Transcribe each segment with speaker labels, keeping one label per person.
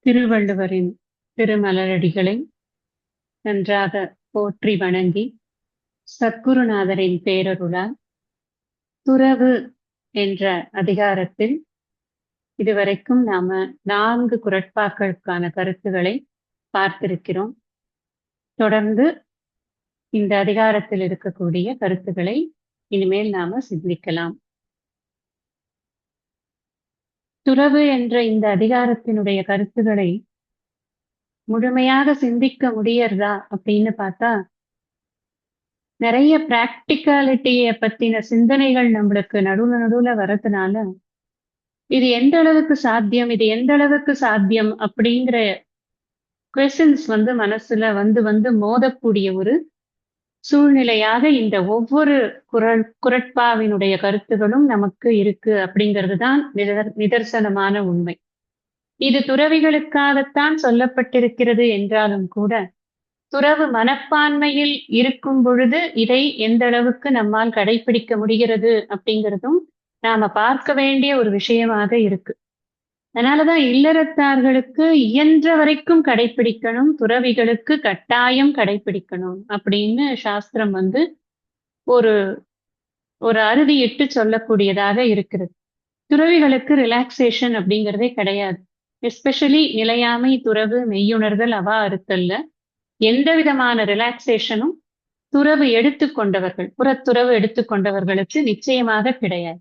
Speaker 1: திருவள்ளுவரின் திருமலரடிகளை நன்றாக போற்றி வணங்கி, சத்குருநாதரின் பேரருளால் துறவு என்ற அதிகாரத்தில் இதுவரைக்கும் நாம 4 குறட்பாக்களுக்கான கருத்துக்களை பார்த்திருக்கிறோம். தொடர்ந்து இந்த அதிகாரத்தில் இருக்கக்கூடிய கருத்துக்களை இனிமேல் நாம சிந்திக்கலாம். துறவு என்ற இந்த அதிகாரத்தினுடைய கருத்துக்களை முழுமையாக சிந்திக்க முடியறதா அப்படின்னு பார்த்தா, நிறைய பிராக்டிகாலிட்டிய பத்தின சிந்தனைகள் நம்மளுக்கு நடுவுல வர்றதுனால, இது எந்த அளவுக்கு சாத்தியம், இது எந்த அளவுக்கு சாத்தியம் அப்படிங்கிற கொஸ்டின்ஸ் மனசுல வந்து மோதக்கூடிய ஒரு சூழ்நிலையாக இந்த ஒவ்வொரு குறட்பாவினுடைய கருத்துகளும் நமக்கு இருக்கு அப்படிங்கிறது தான் நிதர்சனமான உண்மை. இது துறவிகளுக்காகத்தான் சொல்லப்பட்டிருக்கிறது என்றாலும் கூட, துறவு மனப்பான்மையில் இருக்கும் பொழுது இதை எந்த அளவுக்கு நம்மால் கடைபிடிக்க முடிகிறது அப்படிங்கிறதும் நாம பார்க்க வேண்டிய ஒரு விஷயமாக இருக்கு. அதனாலதான் இல்லறத்தார்களுக்கு இயன்ற வரைக்கும் கடைபிடிக்கணும், துறவிகளுக்கு கட்டாயம் கடைபிடிக்கணும் அப்படின்னு சாஸ்திரம் ஒரு ஒரு அறுதியிட்டு சொல்லக்கூடியதாக இருக்கிறது. துறவிகளுக்கு ரிலாக்ஸேஷன் அப்படிங்கிறதே கிடையாது. எஸ்பெஷலி நிலையாமை, துறவு, மெய்யுணர்தல், அவா அறுத்தல்ல எந்த விதமான ரிலாக்ஸேஷனும் துறவு எடுத்துக்கொண்டவர்கள், புறத்துறவு எடுத்துக்கொண்டவர்களுக்கு நிச்சயமாக கிடையாது.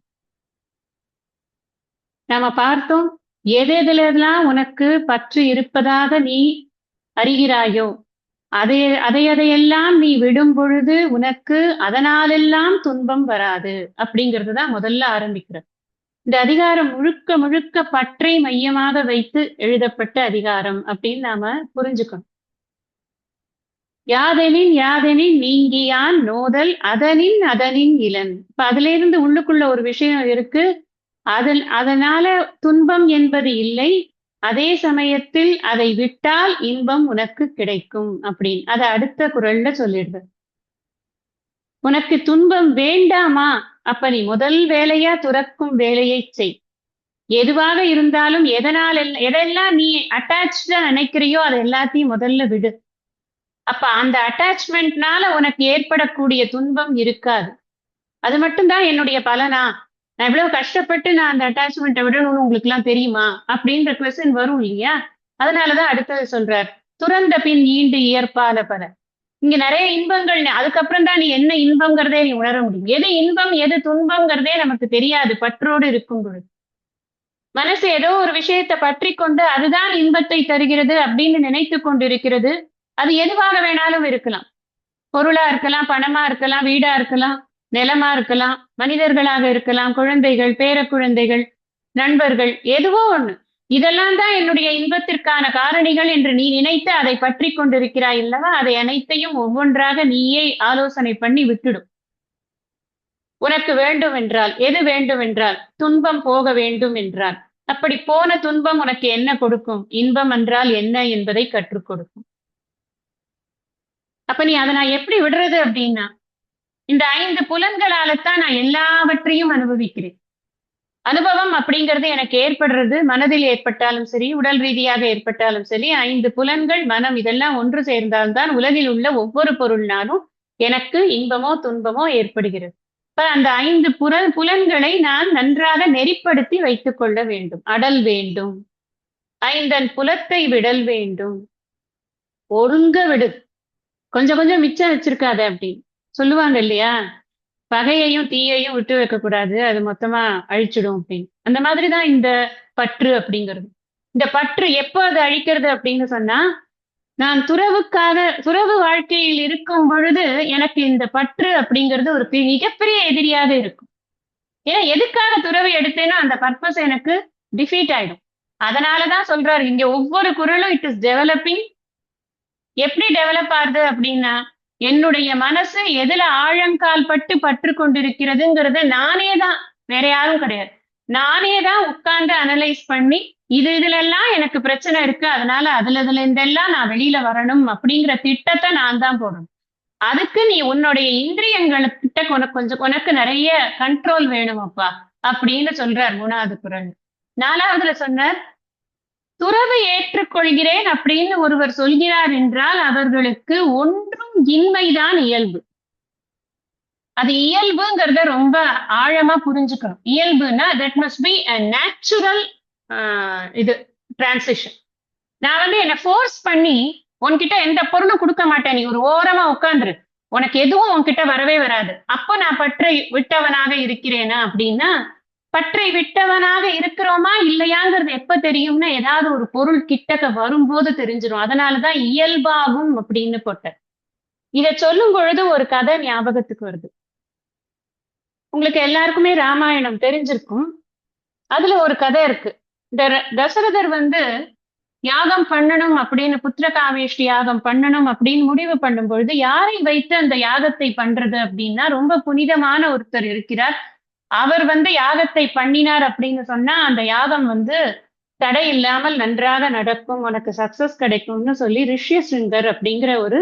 Speaker 1: நாம பார்த்தோம், எதெல்லாம் உனக்கு பற்று இருப்பதாக நீ அறிகிறாயோ அதையெல்லாம் நீ விடும் பொழுது உனக்கு அதனாலெல்லாம் துன்பம் வராது அப்படிங்கிறதுதான் முதல்ல ஆரம்பிக்கிறது. இந்த அதிகாரம் முழுக்க முழுக்க பற்றை மையமாக வைத்து எழுதப்பட்ட அதிகாரம் அப்படின்னு நாம புரிஞ்சுக்கணும். யாதெனின் நீங்கியான் நோதல் அதனின் இளன். இப்ப அதுல இருந்து உள்ளுக்குள்ள ஒரு விஷயம் இருக்கு. அதனால துன்பம் என்பது இல்லை, அதே சமயத்தில் அதை விட்டால் இன்பம் உனக்கு கிடைக்கும் அப்படின்னு அதை அடுத்த குறள்ல சொல்லிடுது. உனக்கு துன்பம் வேண்டாமா? அப்ப நீ முதல் வேலையா துறக்கும் வேலையை செய். எதுவாக இருந்தாலும் எதெல்லாம் நீ அட்டாச்சா நினைக்கிறியோ அதை எல்லாத்தையும் முதல்ல விடு. அப்ப அந்த அட்டாச்மெண்ட்னால உனக்கு ஏற்படக்கூடிய துன்பம் இருக்காது. அது மட்டும்தான் என்னுடைய பலனா? நான் இவ்வளவு கஷ்டப்பட்டு நான் அந்த அட்டாச்மெண்ட்டை விடணும்னு உங்களுக்கு எல்லாம் தெரியுமா அப்படின்ற கொஸ்டின் வரும் இல்லையா? அதனாலதான் அடுத்தது சொல்றார், துறந்த பின் ஈண்டு இயற்பால பல. இங்க நிறைய இன்பங்கள், அதுக்கப்புறம் தான் நீ என்ன இன்பங்கிறதே நீ உணர முடியும். எது இன்பம் எது துன்பங்கிறதே நமக்கு தெரியாது பற்றோடு இருக்கும் பொழுது. மனசு ஏதோ ஒரு விஷயத்தை பற்றி கொண்டு அதுதான் இன்பத்தை தருகிறது அப்படின்னு நினைத்து கொண்டிருக்கிறது. அது எதுவாக வேணாலும் இருக்கலாம். பொருளா இருக்கலாம், பணமா இருக்கலாம், வீடா இருக்கலாம், நிலமா இருக்கலாம், மனிதர்களாக இருக்கலாம், குழந்தைகள், பேர குழந்தைகள், நண்பர்கள், எதுவோ ஒண்ணு. இதெல்லாம் தான் என்னுடைய இன்பத்திற்கான காரணிகள் என்று நீ நினைத்து அதை பற்றி கொண்டிருக்கிறாய் இல்லவா? அதை அனைத்தையும் ஒவ்வொன்றாக நீயே ஆலோசனை பண்ணி விட்டுடும். உனக்கு வேண்டும் என்றால், எது வேண்டும் என்றால், துன்பம் போக வேண்டும் என்றால், அப்படி போன துன்பம் உனக்கு என்ன கொடுக்கும்? இன்பம் என்றால் என்ன என்பதை கற்றுக் கொடுக்கும். அப்ப நீ அதை நான் எப்படி விடுறது அப்படின்னா, இந்த 5 புலன்களால்தான் நான் எல்லாவற்றையும் அனுபவிக்கிறேன். அனுபவம் அப்படிங்கிறது எனக்கு ஏற்படுறது மனதில் ஏற்பட்டாலும் சரி, உடல் ரீதியாக ஏற்பட்டாலும் சரி, 5 புலன்கள், மனம் இதெல்லாம் ஒன்று சேர்ந்தால்தான் உலகில் உள்ள ஒவ்வொரு பொருள்னாலும் எனக்கு இன்பமோ துன்பமோ ஏற்படுகிறது. இப்ப அந்த 5 புலன்களை நான் நன்றாக நெறிப்படுத்தி வைத்துக் கொள்ள வேண்டும். அடல் வேண்டும். 5 புலத்தை விடல் வேண்டும். ஒழுங்க விடு, கொஞ்சம் கொஞ்சம் மிச்சம் வச்சிருக்காத அப்படின்னு சொல்லுவாங்க இல்லையா? பகையையும் தீயையும் விட்டு வைக்க கூடாது, அது மொத்தமா அழிச்சிடும் அப்படின்னு. அந்த மாதிரிதான் இந்த பற்று அப்படிங்கிறது. இந்த பற்று எப்போ அது அழிக்கிறது அப்படின்னு சொன்னா, நான் துறவு வாழ்க்கையில் இருக்கும் பொழுது எனக்கு இந்த பற்று அப்படிங்கிறது ஒரு மிகப்பெரிய எதிரியாக இருக்கும். ஏன்னா எதுக்காக துறவு எடுத்தேனோ அந்த பர்பஸ் எனக்கு டிஃபீட் ஆயிடும். அதனாலதான் சொல்றாரு இங்க ஒவ்வொரு குறளும் இட் இஸ் டெவலப்பிங். எப்படி டெவலப் ஆகுது அப்படின்னா, என்னுடைய மனசு எதுல ஆழங்கால் பற்று கொண்டிருக்கிறதுங்கிறத நானே தான், வேற யாரும் கிடையாது, நானே தான் உட்கார்ந்து அனலைஸ் பண்ணி இதுல எல்லாம் எனக்கு பிரச்சனை இருக்கு, அதனால அதுல இருந்தெல்லாம் நான் வெளியில வரணும் அப்படிங்கிற திட்டத்தை நான் தான் போடணும். அதுக்கு நீ உன்னுடைய இந்திரியங்கள்கிட்ட உனக்கு நிறைய கண்ட்ரோல் வேணும் அப்பா அப்படின்னு சொல்றார் 3வது குறள். 4வதுல சொன்னார், துறவு ஏற்றுக்கொள்கிறேன் அப்படின்னு ஒருவர் சொல்கிறார் என்றால் அவர்களுக்கு ஒன்றும் இன்மைதான் இயல்பு. அது இயல்புங்கிறத ரொம்ப ஆழமா புரிஞ்சுக்கணும். இயல்புன்னா that must be a natural இது டிரான்சிஷன். நான் வந்து என்ன ஃபோர்ஸ் பண்ணி உன்கிட்ட எந்த பொருளும் கொடுக்க மாட்டேன், நீ ஒரு ஓரமா உட்கார்ந்துரு, உனக்கு எதுவும் உன்கிட்ட வரவே வராது, அப்போ நான் பற்றை விட்டவனாக இருக்கிறேனா அப்படின்னா, பற்றை விட்டவனாக இருக்கிறோமா இல்லையாங்கிறது எப்ப தெரியும்னா ஏதாவது ஒரு பொருள் கிட்டக்க வரும்போது தெரிஞ்சிடும். அதனாலதான் இயல்பாகும் அப்படின்னு போட்டேன். இத சொல்லும் பொழுது ஒரு கதை ஞாபகத்துக்கு வருது. உங்களுக்கு எல்லாருக்குமே ராமாயணம் தெரிஞ்சிருக்கும். அதுல ஒரு கதை இருக்கு. இந்த தசரதர் வந்து யாகம் பண்ணணும் அப்படின்னு, புத்திரகாமேஷ்டி யாகம் பண்ணணும் அப்படின்னு முடிவு பண்ணும் பொழுது யாரை வைத்து அந்த யாகத்தை பண்றது அப்படின்னா, ரொம்ப புனிதமான ஒருத்தர் இருக்கிறார். அவர் வந்து யாகத்தை பண்ணினார் அப்படின்னு சொன்னா அந்த யாகம் வந்து தடை இல்லாமல் நன்றாக நடக்கும், உனக்கு சக்சஸ் கிடைக்கும்னு சொல்லி ரிஷ்யசிங்கர் அப்படிங்கிற ஒரு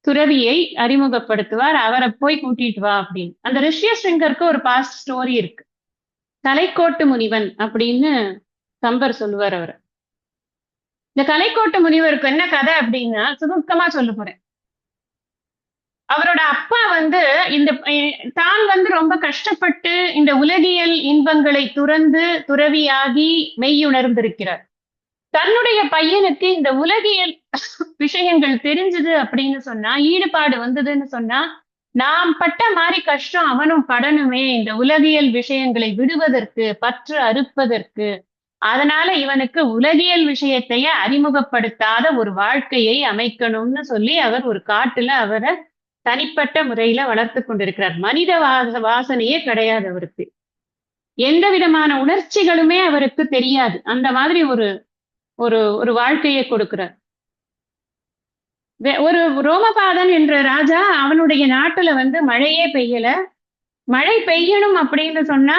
Speaker 1: துறவியை அறிமுகப்படுத்துவார். அவரை போய் கூட்டிட்டு வா அப்படின்னு. அந்த ரிஷ்யசிங்கருக்கு ஒரு பாஸ்ட் ஸ்டோரி இருக்கு. கலைக்கோட்டு முனிவன் அப்படின்னு கம்பர் சொல்லுவார் அவரை. இந்த கலைக்கோட்டு முனிவருக்கு என்ன கதை அப்படின்னா சுருக்கமா சொல்ல போறேன். அவரோட அப்பா வந்து இந்த தான் வந்து ரொம்ப கஷ்டப்பட்டு இந்த உலகியல் இன்பங்களை துறந்து துறவியாகி மெய்யுணர்ந்திருக்கிறார். தன்னுடைய பையனுக்கு இந்த உலகியல் விஷயங்கள் தெரிஞ்சது அப்படின்னு சொன்னா, ஈடுபாடு வந்ததுன்னு சொன்னா, நாம் பட்ட மாதிரி கஷ்டம் அவனும் படணுமே இந்த உலகியல் விஷயங்களை விடுவதற்கு, பற்று அறுப்பதற்கு. அதனால இவனுக்கு உலகியல் விஷயத்தையே அறிமுகப்படுத்தாத ஒரு வாழ்க்கையை அமைக்கணும்னு சொல்லி அவர் ஒரு காட்டுல அவரை தனிப்பட்ட முறையில வளர்த்து கொண்டிருக்கிறார். மனித வாசனையே கிடையாது அவருக்கு. எந்த விதமான உணர்ச்சிகளுமே அவருக்கு தெரியாது. அந்த மாதிரி ஒரு ஒரு ஒரு வாழ்க்கையை கொடுக்கிறார். ஒரு ரோமபாதன் என்ற ராஜா, அவனுடைய நாட்டுல வந்து மழையே பெய்யல. மழை பெய்யணும் அப்படின்னு சொன்னா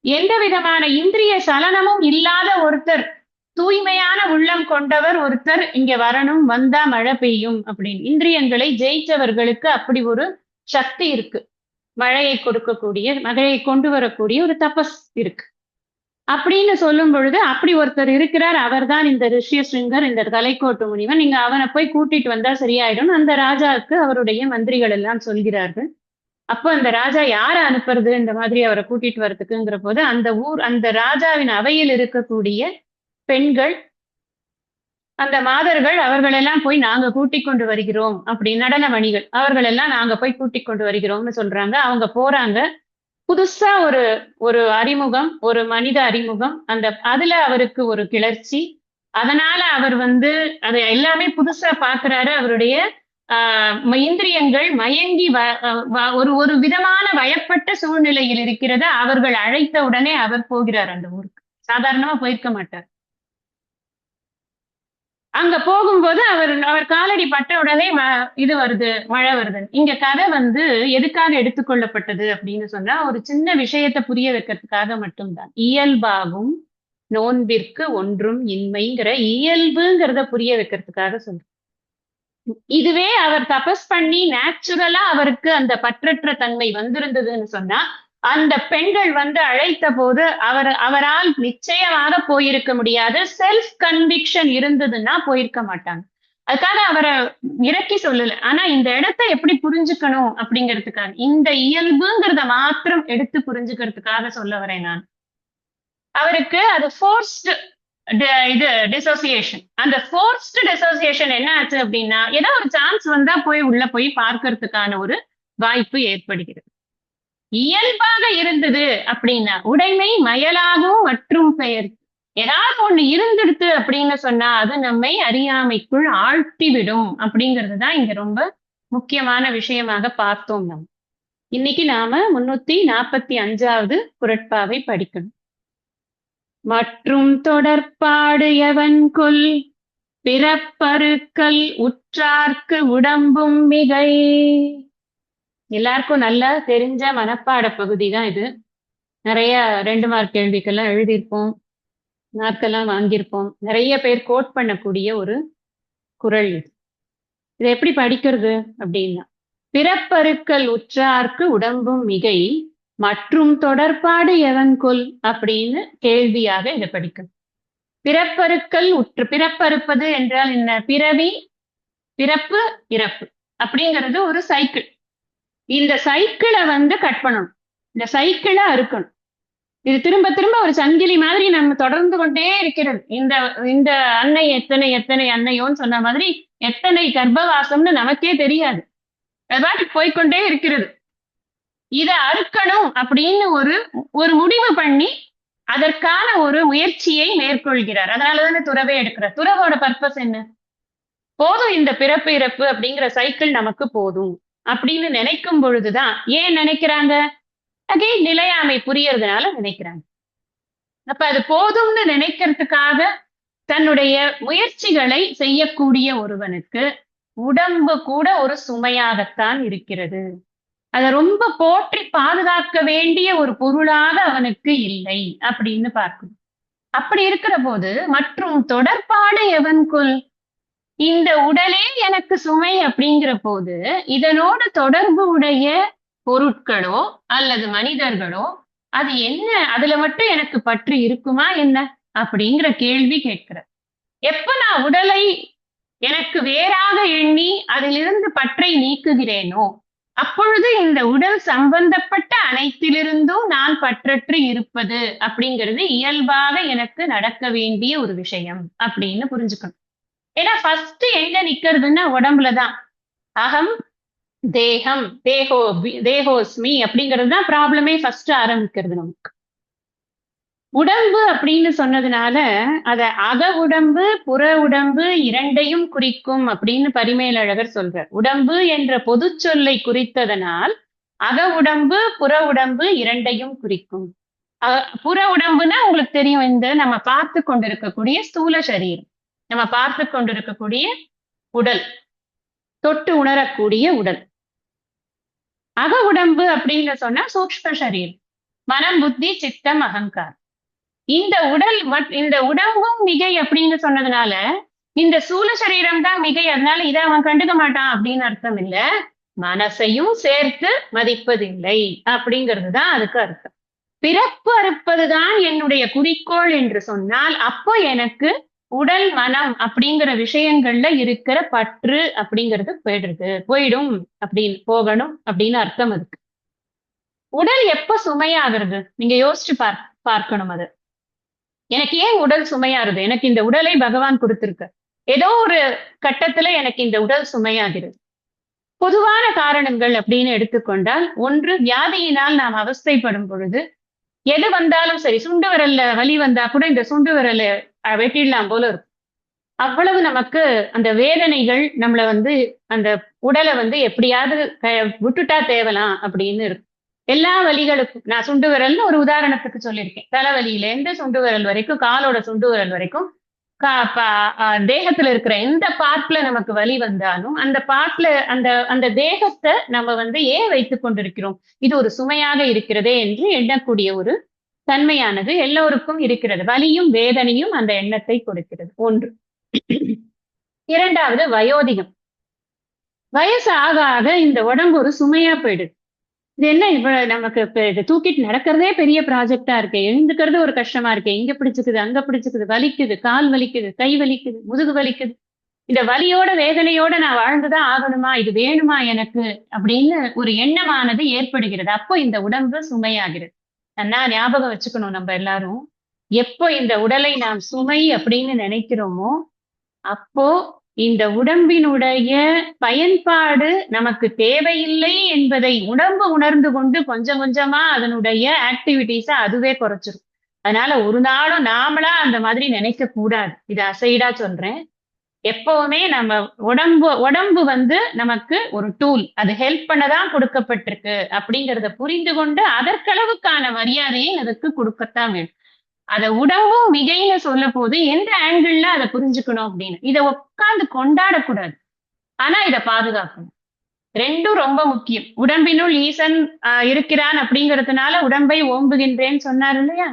Speaker 1: எந்த விதமான இந்திரிய சலனமும் இல்லாத ஒருத்தர், தூய்மையான உள்ளம் கொண்டவர் ஒருத்தர் இங்க வரணும், வந்தா மழை பெய்யும் அப்படின்னு. இந்திரியங்களை ஜெயிச்சவர்களுக்கு அப்படி ஒரு சக்தி இருக்கு. மழையை கொடுக்கக்கூடிய, மழையை கொண்டு வரக்கூடிய ஒரு தபஸ் இருக்கு அப்படின்னு சொல்லும் பொழுது, அப்படி ஒருத்தர் இருக்கிறார். அவர்தான் இந்த ரிஷ்யசிங்கர், இந்த கலைக்கோட்டு முனிவன். நீங்க அவனை போய் கூட்டிட்டு வந்தா சரியாயிடும் அந்த ராஜாவுக்கு அவருடைய மந்திரிகள் எல்லாம் சொல்கிறார்கள். அப்போ அந்த ராஜா யார அனுப்புறது இந்த மாதிரி அவரை கூட்டிட்டு வர்றதுக்குங்கிற போது, அந்த ராஜாவின் அவையில் இருக்கக்கூடிய பெண்கள், அந்த மாதர்கள், அவர்கள் எல்லாம் போய் நாங்க கூட்டிக் கொண்டு வருகிறோம் அப்படி, நடன மணிகள் அவர்கள் எல்லாம் நாங்க போய் கூட்டிக் கொண்டு வருகிறோம்னு சொல்றாங்க. அவங்க போறாங்க. புதுசா ஒரு ஒரு அறிமுகம், ஒரு மனித அறிமுகம். அதுல அவருக்கு ஒரு கிளர்ச்சி. அதனால அவர் வந்து அதை எல்லாமே புதுசா பாக்குறாரு. அவருடைய இந்திரியங்கள் மயங்கி ஒரு ஒரு விதமான வயப்பட்ட சூழ்நிலையில் இருக்கிறது. அவர்கள் அழைத்த உடனே அவர் போகிறார் அந்த ஊருக்கு. சாதாரணமா போயிருக்க மாட்டார். அங்க போகும்போது அவர் காலடி பட்ட உடனே இது வருது, மழை வருது. இங்க கதை வந்து எதுக்காக எடுத்துக்கொள்ளப்பட்டது அப்படின்னு சொன்னா, ஒரு சின்ன விஷயத்தை புரிய வைக்கிறதுக்காக மட்டும்தான். இயல்பாகும் நோன்பிற்கு ஒன்றும் இன்மைங்கிற இயல்புங்கிறத புரிய வைக்கிறதுக்காக சொல்றேன். இதுவே அவர் தபஸ் பண்ணி நேச்சுரலா அவருக்கு அந்த பற்றற்ற தன்மை வந்திருந்ததுன்னு சொன்னா, அந்த பெண்கள் வந்து அழைத்த போது அவரால் நிச்சயமாக போயிருக்க முடியாது. செல்ஃப் கன்விக்ஷன் இருந்ததுன்னா போயிருக்க மாட்டாங்க. அதுக்காக அவரை இறக்கி சொல்லல. ஆனா இந்த இடத்தை எப்படி புரிஞ்சுக்கணும் அப்படிங்கிறதுக்காக, இந்த இயல்புங்கிறத மாத்திரம் எடுத்து புரிஞ்சுக்கிறதுக்காக சொல்ல வரேன் நான். அவருக்கு அது ஃபோர்ஸ்டு இது டிசோசியேஷன். அந்த ஃபோர்ஸ்டு டிசோசியேஷன் என்ன ஆச்சு அப்படின்னா, ஏதோ ஒரு சான்ஸ் வந்தா போய் உள்ள போய் பார்க்கறதுக்கான ஒரு வாய்ப்பு ஏற்படுகிறது. இயல்பாக இருந்தது அப்படின்னா, உடைமை மயலாகவும் மற்றும் பெயர். ஏதாவது ஒண்ணு இருந்துடுத்து அப்படின்னு சொன்னா அது நம்மை அறியாமைக்குள் ஆழ்த்தி விடும் அப்படிங்கிறது தான் இங்க ரொம்ப முக்கியமான விஷயமாக பார்த்தோம். நம்ம இன்னைக்கு நாம 345வது குறட்பாவை படிக்கணும். மற்றும் தொடர்பாடு எவன் கொல் பிறப்பருக்கல் உற்றார்க்கு உடம்பும் மிகை. எல்லாருக்கும் நல்லா தெரிஞ்ச மனப்பாட பகுதி தான் இது. நிறைய 2 மார்க் கேள்விக்கெல்லாம் எழுதியிருப்போம், மார்க்கெல்லாம் வாங்கியிருப்போம். நிறைய பேர் கோட் பண்ணக்கூடிய ஒரு குறள் இது. இதை எப்படி படிக்கிறது அப்படின்னா, பிறப்பருக்கல் உற்றார்க்கு உடம்பும் மிகை மற்றும் தொடர்பாடு எவன் கொல் அப்படின்னு கேள்வியாக இதை படிக்கணும். பிறப்பறுக்கல் உற்று. பிறப்பறுப்பது என்றால் என்ன? பிறவி, பிறப்பு, இறப்பு அப்படிங்கிறது ஒரு சைக்கிள். இந்த சைக்கிளை கட் பண்ணணும். இந்த சைக்கிளை அறுக்கணும். இது திரும்ப திரும்ப ஒரு சங்கிலி மாதிரி நம்ம தொடர்ந்து கொண்டே இருக்கிறது. இந்த இந்த அன்னை எத்தனை எத்தனை அன்னையோன்னு சொன்ன மாதிரி எத்தனை கர்ப்பவாசம்னு நமக்கே தெரியாது. அது பாட்டுக்கு போய்க்கொண்டே இருக்கிறது. இதை அறுக்கணும் அப்படின்னு ஒரு ஒரு முடிவு பண்ணி அதற்கான ஒரு முயற்சியை மேற்கொள்கிறார். அதனாலதானே துறவே எடுக்கிறார். துறவோட பர்பஸ் என்ன? போதும், இந்த பிறப்பு இறப்பு அப்படிங்கிற சைக்கிள் நமக்கு போதும் அப்படின்னு நினைக்கும் பொழுதுதான். ஏன் நினைக்கிறாங்க? அகைன் நிலையாமை புரியறதுனால நினைக்கிறாங்க. அப்ப அது போதும்னு நினைக்கிறதுக்காக தன்னுடைய முயற்சிகளை செய்யக்கூடிய ஒருவனுக்கு உடம்பு கூட ஒரு சுமையாகத்தான் இருக்கிறது. அதை ரொம்ப போற்றி பாதுகாக்க வேண்டிய ஒரு பொருளாக அவனுக்கு இல்லை அப்படின்னு பார்க்கணும். அப்படி இருக்கிற போது மற்றும் தொடர்பாடு எவன் கொள்? இந்த உடலே எனக்கு சுமை அப்படிங்கிற போது இதனோடு தொடர்பு உடைய பொருட்களோ அல்லது மனிதர்களோ அது என்ன, அதுல மட்டும் எனக்கு பற்று இருக்குமா என்ன அப்படிங்கிற கேள்வி கேட்கிறார். எப்ப நான் உடலை எனக்கு வேறாக எண்ணி அதிலிருந்து பற்றை நீக்குகிறேனோ அப்பொழுது இந்த உடல் சம்பந்தப்பட்ட அனைத்திலிருந்தும் நான் பற்றற்று இருப்பது அப்படிங்கிறது இயல்பாக எனக்கு நடக்க வேண்டிய ஒரு விஷயம் அப்படின்னு புரிஞ்சுக்கணும். ஏன்னா ஃபர்ஸ்ட் எங்க நிக்கிறதுன்னா உடம்புலதான். அகம் தேகம் தேகோஸ்மி அப்படிங்கிறது தான் ப்ராப்ளமே ஃபர்ஸ்ட் ஆரம்பிக்கிறது நமக்கு. உடம்பு அப்படின்னு சொன்னதுனால அத அக உடம்பு புற உடம்பு இரண்டையும் குறிக்கும் அப்படின்னு பரிமேலழகர் சொல்றார். உடம்பு என்ற பொது சொல்லை குறித்ததனால் அக உடம்பு புற உடம்பு இரண்டையும் குறிக்கும். புற உடம்புனா உங்களுக்கு தெரியும், இந்த நம்ம பார்த்து கொண்டிருக்கக்கூடிய ஸ்தூல சரீரம், நம்ம பார்த்து கொண்டிருக்கக்கூடிய உடல், தொட்டு உணரக்கூடிய உடல். அக உடம்பு அப்படின்னு சொன்னா சூக்ஷ்ம சரீரம், மனம் புத்தி சித்தம் அகங்காரம். இந்த உடல் இந்த உடம்பும் மிகை அப்படின்னு சொன்னதுனால இந்த சூழ சரீரம் தான் மிகை, அதனால இதை அவன் கண்டுக்க மாட்டான் அப்படின்னு அர்த்தம் இல்ல. மனசையும் சேர்த்து மதிப்பதில்லை அப்படிங்கிறது தான் அதுக்கு அர்த்தம். பிறப்பு அறுப்பதுதான் என்னுடைய குறிக்கோள் என்று சொன்னால் அப்போ எனக்கு உடல் மனம் அப்படிங்கிற விஷயங்கள்ல இருக்கிற பற்று அப்படிங்கிறது போயிடும் அப்படின்னு போகணும் அப்படின்னு அர்த்தம் அதுக்கு. உடல் எப்ப சுமையாகிறது நீங்க யோசிச்சு பார்க்கணும். அது எனக்கு ஏன் உடல் சுமையாகுது? எனக்கு இந்த உடலை பகவான் கொடுத்திருக்க, ஏதோ ஒரு கட்டத்துல எனக்கு இந்த உடல் சுமையாகிறது. பொதுவான காரணங்கள் அப்படின்னு எடுத்துக்கொண்டால், ஒன்று வியாதியினால் நாம் அவஸ்தைப்படும் பொழுது எது வந்தாலும் சரி, சுண்டு விரல்ல வலி வந்தா கூட இந்த சுண்டு விரலை வெட்டிடலாம் போல இருக்கும். அவ்வளவு நமக்கு அந்த வேதனைகள் நம்மள அந்த உடலை எப்படியாவது விட்டுட்டா தேவலாம் அப்படின்னு இருக்கும். எல்லா வலிகளுக்கும் நான் சுண்டு விரல்னு ஒரு உதாரணத்துக்கு சொல்லியிருக்கேன். தலைவலியில இருந்து சுண்டு விரல் வரைக்கும், காலோட சுண்டு விரல் வரைக்கும் தேகத்துல இருக்கிற எந்த பார்ட்ல நமக்கு வலி வந்தாலும் அந்த பார்ட்ல அந்த தேகத்தை நம்ம ஏன் வைத்துக் கொண்டிருக்கிறோம்? இது ஒரு சுமையாக இருக்கிறதே என்று எண்ணக்கூடிய ஒரு தன்மையானது எல்லோருக்கும் இருக்கிறது. வலியும் வேதனையும் அந்த எண்ணத்தை கொடுக்கிறது. ஒன்று. இரண்டாவது வயோதிகம். வயசு ஆக ஆக இந்த உடம்பு ஒரு சுமையா போயிடுது. இது என்ன இவ்வளவு நமக்கு தூக்கிட்டு நடக்கிறதே பெரிய ப்ராஜெக்டா இருக்கு, எழுந்துக்கிறது ஒரு கஷ்டமா இருக்கு, இங்க பிடிச்சுக்குது அங்க பிடிச்சுக்குது, வலிக்குது, கால் வலிக்குது, கை வலிக்குது, முதுகு வலிக்குது, இந்த வலியோட வேதனையோட நான் வாழ்ந்துதான் ஆகணுமா, இது வேணுமா எனக்கு அப்படின்னு ஒரு எண்ணமானது ஏற்படுகிறது. அப்போ இந்த உடம்பு சுமையாகிறது. நான் ஞாபகம் வச்சுக்கணும், நம்ம எல்லாரும் எப்போ இந்த உடலை நாம் சுமை அப்படின்னு நினைக்கிறோமோ அப்போ இந்த உடம்பினுடைய பயன்பாடு நமக்கு தேவையில்லை என்பதை உடம்பு உணர்ந்து கொண்டு கொஞ்சம் கொஞ்சமா அதனுடைய ஆக்டிவிட்டிஸ அதுவே குறைச்சிரும். அதனால ஒரு நாளும் நாமளா அந்த மாதிரி நினைக்க கூடாது. இது அசைடா சொல்றேன். எப்பவுமே நம்ம உடம்பு நமக்கு ஒரு டூல், அது ஹெல்ப் பண்ணதான் கொடுக்கப்பட்டிருக்கு அப்படிங்கிறத புரிந்து கொண்டு அதற்களவுக்கான மரியாதையை அதுக்கு கொடுக்கத்தான் வேணும். அத உடம்பும் மிகைன்னு சொல்ல போது எந்த ஆங்கிள் அதை புரிஞ்சுக்கணும் அப்படின்னு, இதை உட்கார்ந்து கொண்டாடக்கூடாது, ஆனா இதை பாதுகாக்கணும். ரெண்டும் ரொம்ப முக்கியம். உடம்பினுள் ஈசன் இருக்கிறான் அப்படிங்கிறதுனால உடம்பை ஓம்புகின்றேன்னு சொன்னார் இல்லையா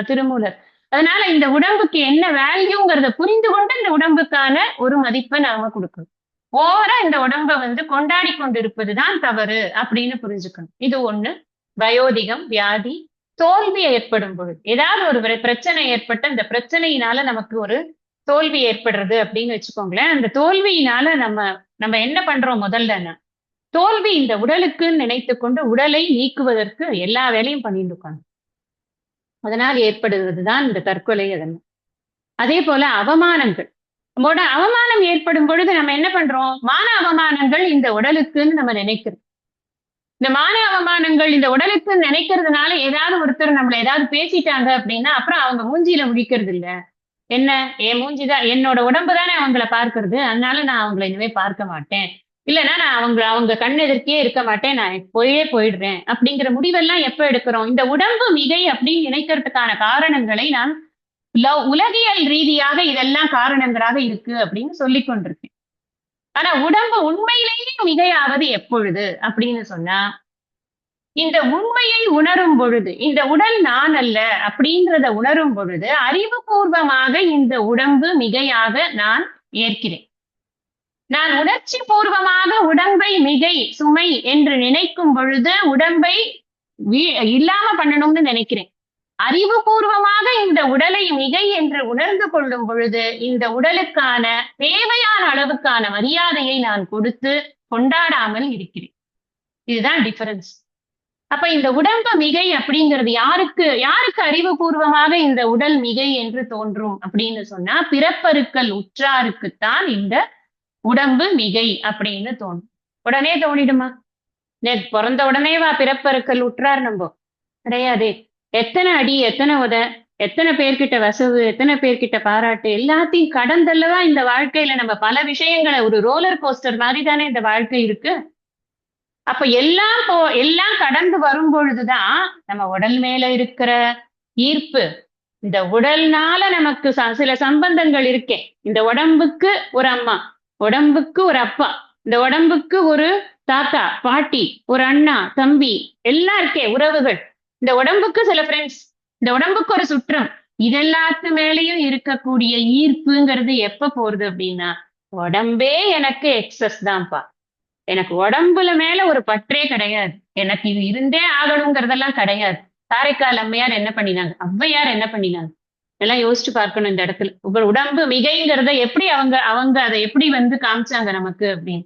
Speaker 1: திருமூலர். அதனால இந்த உடம்புக்கு என்ன வேல்யூங்கிறத புரிந்து கொண்டு இந்த உடம்புக்கான ஒரு மதிப்பை நாம கொடுக்கணும். ஓவரா இந்த உடம்பை கொண்டாடி கொண்டிருப்பதுதான் தவறு அப்படின்னு புரிஞ்சுக்கணும். இது ஒண்ணு. வயோதிகம், வியாதி, தோல்வி ஏற்படும் பொழுது, ஏதாவது ஒரு பிரச்சனை ஏற்பட்டு அந்த பிரச்சனையினால நமக்கு ஒரு தோல்வி ஏற்படுறது அப்படின்னு வச்சுக்கோங்களேன். அந்த தோல்வியினால நம்ம நம்ம என்ன பண்றோம் முதல்லன்னா, தோல்வி இந்த உடலுக்குன்னு நினைத்துக் கொண்டு உடலை நீக்குவதற்கு எல்லா வேலையும் பண்ணிட்டு இருக்காங்க. அதனால் ஏற்படுவதுதான் இந்த தற்கொலை. அதெல்லாம் அதே போல அவமானங்கள், நம்மோட அவமானம் ஏற்படும் பொழுது நம்ம என்ன பண்றோம்? மான அவமானங்கள் இந்த உடலுக்குன்னு நம்ம நினைக்கிறோம். இந்த மான அவமானங்கள் இந்த உடலுக்கு நினைக்கிறதுனால ஏதாவது ஒருத்தர் நம்மள ஏதாவது பேசிட்டாங்க அப்படின்னா அப்புறம் அவங்க மூஞ்சியில முழிக்கிறது இல்ல. என்ன, என் மூஞ்சிதான், என்னோட உடம்பு தானே அவங்கள பார்க்கிறது, அதனால நான் அவங்கள இனிமே பார்க்க மாட்டேன், இல்லைன்னா நான் அவங்க கண் எதிர்க்கே இருக்க மாட்டேன், நான் போயிடுறேன் அப்படிங்கிற முடிவெல்லாம் எப்ப எடுக்கிறோம்? இந்த உடம்பு மிகை அப்படின்னு நினைக்கிறதுக்கான காரணங்களை நான் உலகியல் ரீதியாக இதெல்லாம் காரணங்களாக இருக்கு அப்படின்னு சொல்லிக் கொண்டிருக்கேன். ஆனா உடம்பு உண்மையிலேயே மிகையாவது எப்பொழுது அப்படின்னு சொன்னா, இந்த உண்மையை உணரும் பொழுது, இந்த உடல் நான் அல்ல அப்படின்றத உணரும் பொழுது அறிவுபூர்வமாக இந்த உடம்பு மிகையாக நான் ஏற்கிறேன். நான் உணர்ச்சி பூர்வமாக உடம்பை மிகை, சுமை என்று நினைக்கும் பொழுது உடம்பை இல்லாம பண்ணணும்னு நினைக்கிறேன். அறிவுபூர்வமாக இந்த உடலை மிகை என்று உணர்ந்து கொள்ளும் பொழுது இந்த உடலுக்கான தேவையான அளவுக்கான மரியாதையை நான் கொடுத்து கொண்டாடாமல் இருக்கிறேன். இதுதான் டிஃபரன்ஸ். அப்ப இந்த உடம்பு மிகை அப்படிங்கிறது யாருக்கு அறிவுபூர்வமாக இந்த உடல் மிகை என்று தோன்றும் அப்படின்னு சொன்னா, பிறப்பருக்கள் உற்றாருக்குத்தான் இந்த உடம்பு மிகை அப்படின்னு தோன்றும். உடனே தோணிடுமா? பிறந்த உடனேவா பிறப்பருக்கள் உற்றார்? நம்ம கிடையாதே. எத்தனை அடி, எத்தனை உத, எத்தனை பேர்கிட்ட வசவு, எத்தனை பேர்கிட்ட பாராட்டு, எல்லாத்தையும் கடந்தல்லதான் இந்த வாழ்க்கையில நம்ம பல விஷயங்களை, ஒரு ரோலர் கோஸ்டர் மாதிரி தானே இந்த வாழ்க்கை இருக்கு. அப்ப எல்லாம் கடந்து வரும் பொழுதுதான் நம்ம உடல் மேல இருக்கிற ஈர்ப்பு, இந்த உடல்னால நமக்கு சில சம்பந்தங்கள் இருக்கே. இந்த உடம்புக்கு ஒரு அம்மா, உடம்புக்கு ஒரு அப்பா, இந்த உடம்புக்கு ஒரு தாத்தா, பாட்டி, ஒரு அண்ணா, தம்பி, எல்லாம் இருக்கே உறவுகள். இந்த உடம்புக்கு சில ஃப்ரெண்ட்ஸ், இந்த உடம்புக்கு ஒரு சுற்றம், இதெல்லாத்து மேலேயும் இருக்கக்கூடிய ஈர்ப்புங்கிறது எப்ப போறது அப்படின்னா, உடம்பே எனக்கு எக்ஸஸ் தான்ப்பா, எனக்கு உடம்புல மேல ஒரு பற்றே கிடையாது, எனக்கு இது இருந்தே ஆகணுங்கிறதெல்லாம் கிடையாது. காரைக்கால் அம்மையார் என்ன பண்ணினாங்க, ஔவையார் என்ன பண்ணினாங்க, எல்லாம் யோசிச்சு பார்க்கணும் இந்த இடத்துல. உடம்பு மிகைங்கிறத எப்படி அவங்க அதை எப்படி காமிச்சாங்க நமக்கு அப்படின்னு.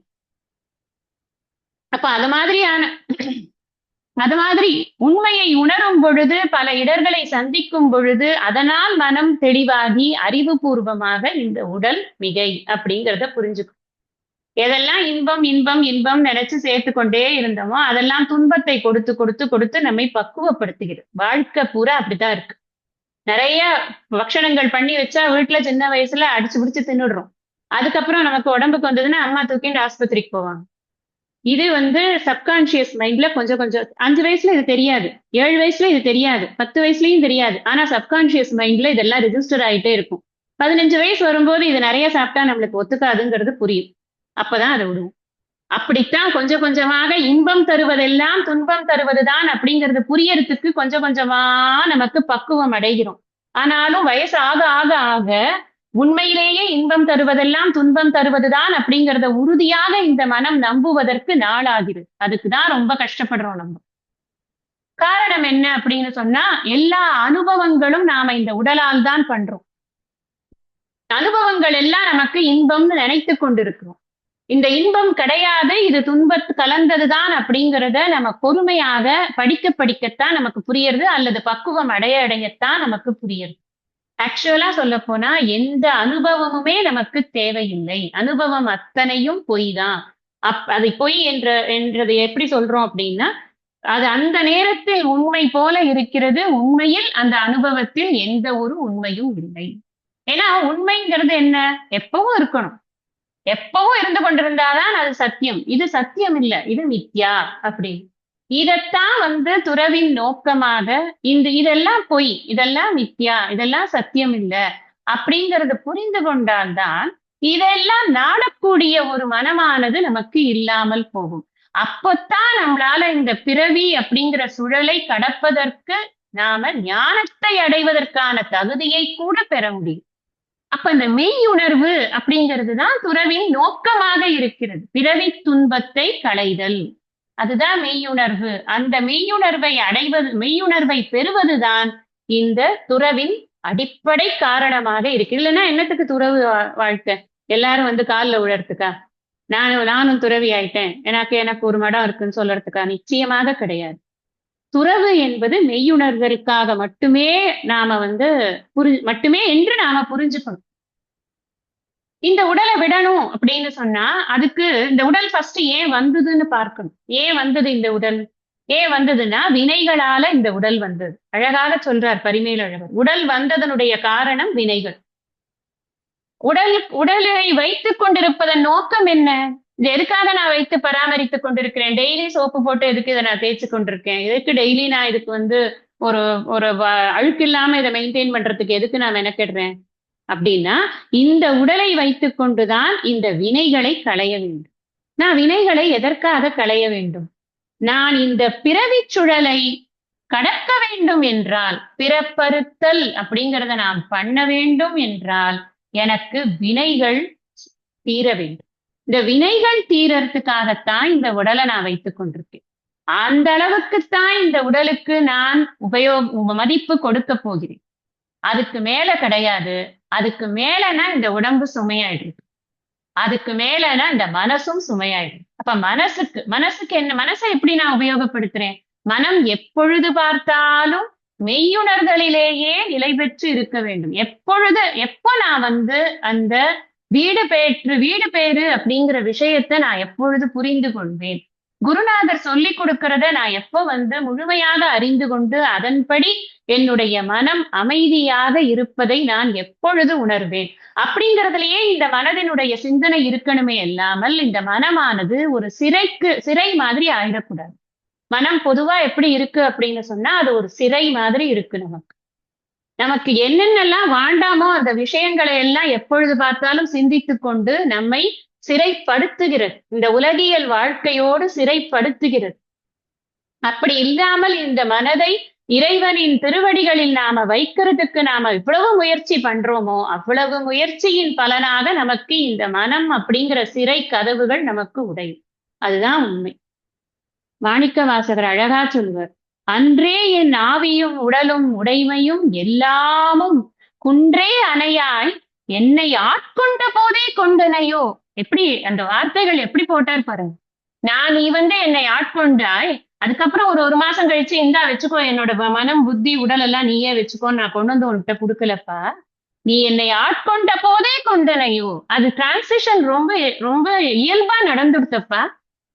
Speaker 1: அப்ப அது மாதிரி உண்மையை உணரும் பொழுது, பல இடர்களை சந்திக்கும் பொழுது, அதனால் மனம் தெளிவாகி அறிவுபூர்வமாக இந்த உடல் மிகை அப்படிங்கிறத புரிஞ்சுக்கும். எதெல்லாம் இன்பம் இன்பம் இன்பம் நினைச்சு சேர்த்து கொண்டே இருந்தோமோ அதெல்லாம் துன்பத்தை கொடுத்து கொடுத்து கொடுத்து நம்மை பக்குவப்படுத்துகிறது. வாழ்க்கை பூரா அப்படித்தான் இருக்கு. நிறைய பக்ஷணங்கள் பண்ணி வச்சா வீட்டுல சின்ன வயசுல அடிச்சு பிடிச்சு தின்னுடுறோம். அதுக்கப்புறம் நமக்கு உடம்புக்கு வந்ததுன்னா அம்மா தூக்கிட்டு ஆஸ்பத்திரிக்கு போவாங்க. இது சப்கான்சியஸ் மைண்ட்ல கொஞ்சம் கொஞ்சம் 5 வயசுல இது தெரியாது, 7 வயசுல இது தெரியாது, 10 வயசுலயும் தெரியாது. ஆனா சப்கான்சியஸ் மைண்ட்ல இதெல்லாம் ரெஜிஸ்டர் ஆயிட்டே இருக்கும். 15 வயசு வரும்போது இது நிறைய சாப்பிட்டா நம்மளுக்கு ஒத்துக்காதுங்கிறது புரியும். அப்பதான் அதை விடுவோம். அப்படித்தான் கொஞ்சம் கொஞ்சமாக இன்பம் தருவதெல்லாம் துன்பம் தருவதுதான் அப்படிங்கிறது புரியறதுக்கு கொஞ்சம் கொஞ்சமா நமக்கு பக்குவம் அடைகிறோம். ஆனாலும் வயசு ஆக ஆக ஆக உண்மையிலேயே இன்பம் தருவதெல்லாம் துன்பம் தருவதுதான் அப்படிங்கிறத உறுதியாக இந்த மனம் நம்புவதற்கு நாளாகிறது. அதுக்குதான் ரொம்ப கஷ்டப்படுறோம் நம்ம. காரணம் என்ன அப்படின்னு சொன்னா, எல்லா அனுபவங்களும் நாம இந்த உடலால் தான் பண்றோம். அனுபவங்கள் எல்லாம் நமக்கு இன்பம்னு நினைத்து கொண்டிருக்கிறோம். இந்த இன்பம் கிடையாது, இது துன்பத்து கலந்ததுதான் அப்படிங்கிறத நம்ம பொறுமையாக படிக்க படிக்கத்தான் நமக்கு புரியுறது, அல்லது பக்குவம் அடையத்தான் நமக்கு புரியுது. ஆக்சுவலா சொல்ல போனா எந்த அனுபவமுமே நமக்கு தேவையில்லை. அனுபவம் அத்தனையும் பொய் தான். அதை பொய் என்றதை எப்படி சொல்றோம் அப்படின்னா, அது அந்த நேரத்தில் உண்மை போல இருக்கிறது, உண்மையில் அந்த அனுபவத்தில் எந்த ஒரு உண்மையும் இல்லை. ஏன்னா உண்மைங்கிறது என்ன, எப்பவும் இருக்கணும், எப்பவும் இருந்து கொண்டிருந்தாதான் அது சத்தியம். இது சத்தியம் இல்ல, இது மித்யா அப்படின்னு. இதத்தான் துறவின் நோக்கமாக இதெல்லாம் பொய், இதெல்லாம் மித்யா, இதெல்லாம் சத்தியம் இல்ல அப்படிங்கறது புரிந்து கொண்டால்தான் இதெல்லாம் நாடக்கூடிய ஒரு மனமானது நமக்கு இல்லாமல் போகும். அப்பத்தான் நம்மளால இந்த பிறவி அப்படிங்கிற சுழலை கடப்பதற்கு, நாம ஞானத்தை அடைவதற்கான தகுதியை கூட பெற முடியும். அப்ப இந்த மெய் உணர்வு அப்படிங்கிறது தான் துறவின் நோக்கமாக இருக்கிறது. பிறவி துன்பத்தை களைதல். அதுதான் மெய்யுணர்வு. அந்த மெய்யுணர்வை அடைவது, மெய்யுணர்வை பெறுவதுதான் இந்த துறவின் அடிப்படை காரணமாக இருக்கு. இல்லைன்னா என்னத்துக்கு துறவு வாழ்க்கை? எல்லாரும் வந்து கால்ல விழறதுக்கா? நானும் துறவி ஆயிட்டேன், எனக்கு எனக்கு ஒரு மடம் இருக்குன்னு சொல்றதுக்கா? நிச்சயமாக கிடையாது. துறவு என்பது மெய்யுணர்தலுக்காக மட்டுமே நாம வந்து மட்டுமே என்று நாம புரிஞ்சுக்கணும். இந்த உடலை விடணும் அப்படின்னு சொன்னா அதுக்கு இந்த உடல் ஃபர்ஸ்ட் ஏன் வந்ததுன்னு பார்க்கணும். ஏன் வந்தது இந்த உடல்? ஏன் வந்ததுன்னா வினைகளால இந்த உடல் வந்தது. அழகாக சொல்றார் பரிமேலழகர். உடல் வந்ததனுடைய காரணம் வினைகள். உடலை வைத்துக் கொண்டிருப்பதன் நோக்கம் என்ன? இது எதுக்காக நான் வைத்து பராமரித்துக் கொண்டிருக்கிறேன்? டெய்லி சோப்பு போட்டு எதுக்கு இதை நான் தேய்ச்சி கொண்டிருக்கேன்? எதுக்கு டெய்லி நான் இதுக்கு வந்து ஒரு ஒரு அழுக்கு இல்லாம இதை மெயின்டைன் பண்றதுக்கு எதுக்கு நான் மெனக்கிடுறேன் அப்படின்னா, இந்த உடலை வைத்துக் கொண்டுதான் இந்த வினைகளை களைய வேண்டும். நான் வினைகளை எதற்காக களைய வேண்டும்? நான் இந்த பிறவிச் சுழலை கடக்க வேண்டும் என்றால், பிறப்பறுத்தல் அப்படிங்கிறத நான் பண்ண வேண்டும் என்றால் எனக்கு வினைகள் தீர வேண்டும். இந்த வினைகள் தீரறதுக்காகத்தான் இந்த உடலை நான் வைத்துக் கொண்டிருக்கேன். அந்த அளவுக்குத்தான் இந்த உடலுக்கு நான் மதிப்பு கொடுக்க போகிறேன். அதுக்கு மேல கிடையாது. அதுக்கு மேலனா இந்த உடம்பு சுமையாயிடுது. அதுக்கு மேலனா இந்த மனசும் சுமையாயிடுது. அப்ப மனசுக்கு என்ன? மனசை எப்படி நான் உபயோகப்படுத்துறேன்? மனம் எப்பொழுது பார்த்தாலும் மெய்யுணர்தலிலேயே நிலை பெற்று இருக்க வேண்டும். எப்போ நான் வந்து அந்த வீடு பேரு அப்படிங்கிற விஷயத்த நான் எப்பொழுது புரிந்து கொள்வேன்? குருநாதர் சொல்லி கொடுக்கிறத நான் எப்போ வந்து முழுமையாக அறிந்து கொண்டு அதன்படி என்னுடைய மனம் அமைதியாக இருப்பதை நான் எப்பொழுது உணர்வேன்? அப்படிங்கிறதுலயே இந்த மனதினுடைய சிந்தனை இருக்கணுமே இல்லாமல் இந்த மனமானது ஒரு சிறை மாதிரி ஆயிடக்கூடாது. மனம் பொதுவா எப்படி இருக்கு அப்படின்னு சொன்னா அது ஒரு சிறை மாதிரி இருக்கு. நமக்கு என்னென்னலாம் வேண்டாமோ அந்த விஷயங்களை எல்லாம் எப்பொழுது பார்த்தாலும் சிந்தித்து கொண்டு நம்மை சிறைப்படுத்துகிறது. இந்த உலகியல் வாழ்க்கையோடு சிறைப்படுத்துகிறது. அப்படி இல்லாமல் இந்த மனதை இறைவனின் திருவடிகளில் நாம வைக்கிறதுக்கு நாம இவ்வளவு முயற்சி பண்றோமோ அவ்வளவு முயற்சியின் பலனாக நமக்கு இந்த மனம் அப்படிங்கிற சிறை கதவுகள் நமக்கு உடையும். அதுதான் உண்மை. மாணிக்க வாசகர் அழகா சொல்வார், அன்றே என் ஆவியும் உடலும் உடைமையும் எல்லாமும் குன்றே அணையாய் என்னை ஆட்கொண்ட போதே கொண்டனையோ. எப்படி அந்த வார்த்தைகள் எப்படி போட்டார் பாருங்க. நீ வந்து என்னை ஆட்கொண்டாய், அதுக்கப்புறம் ஒரு மாசம் கழிச்சு இந்தா வச்சுக்கோ, என்னோட மனம் புத்தி உடல் எல்லாம் நீயே வச்சுக்கோ, நான் கொண்டு வந்து உன்கிட்ட கொடுக்கலப்பா, நீ என்னை ஆட்கொண்ட போதே கொண்டனையோ. அது டிரான்சிஷன் ரொம்ப ரொம்ப இயல்பா நடந்துடுத்தப்பா.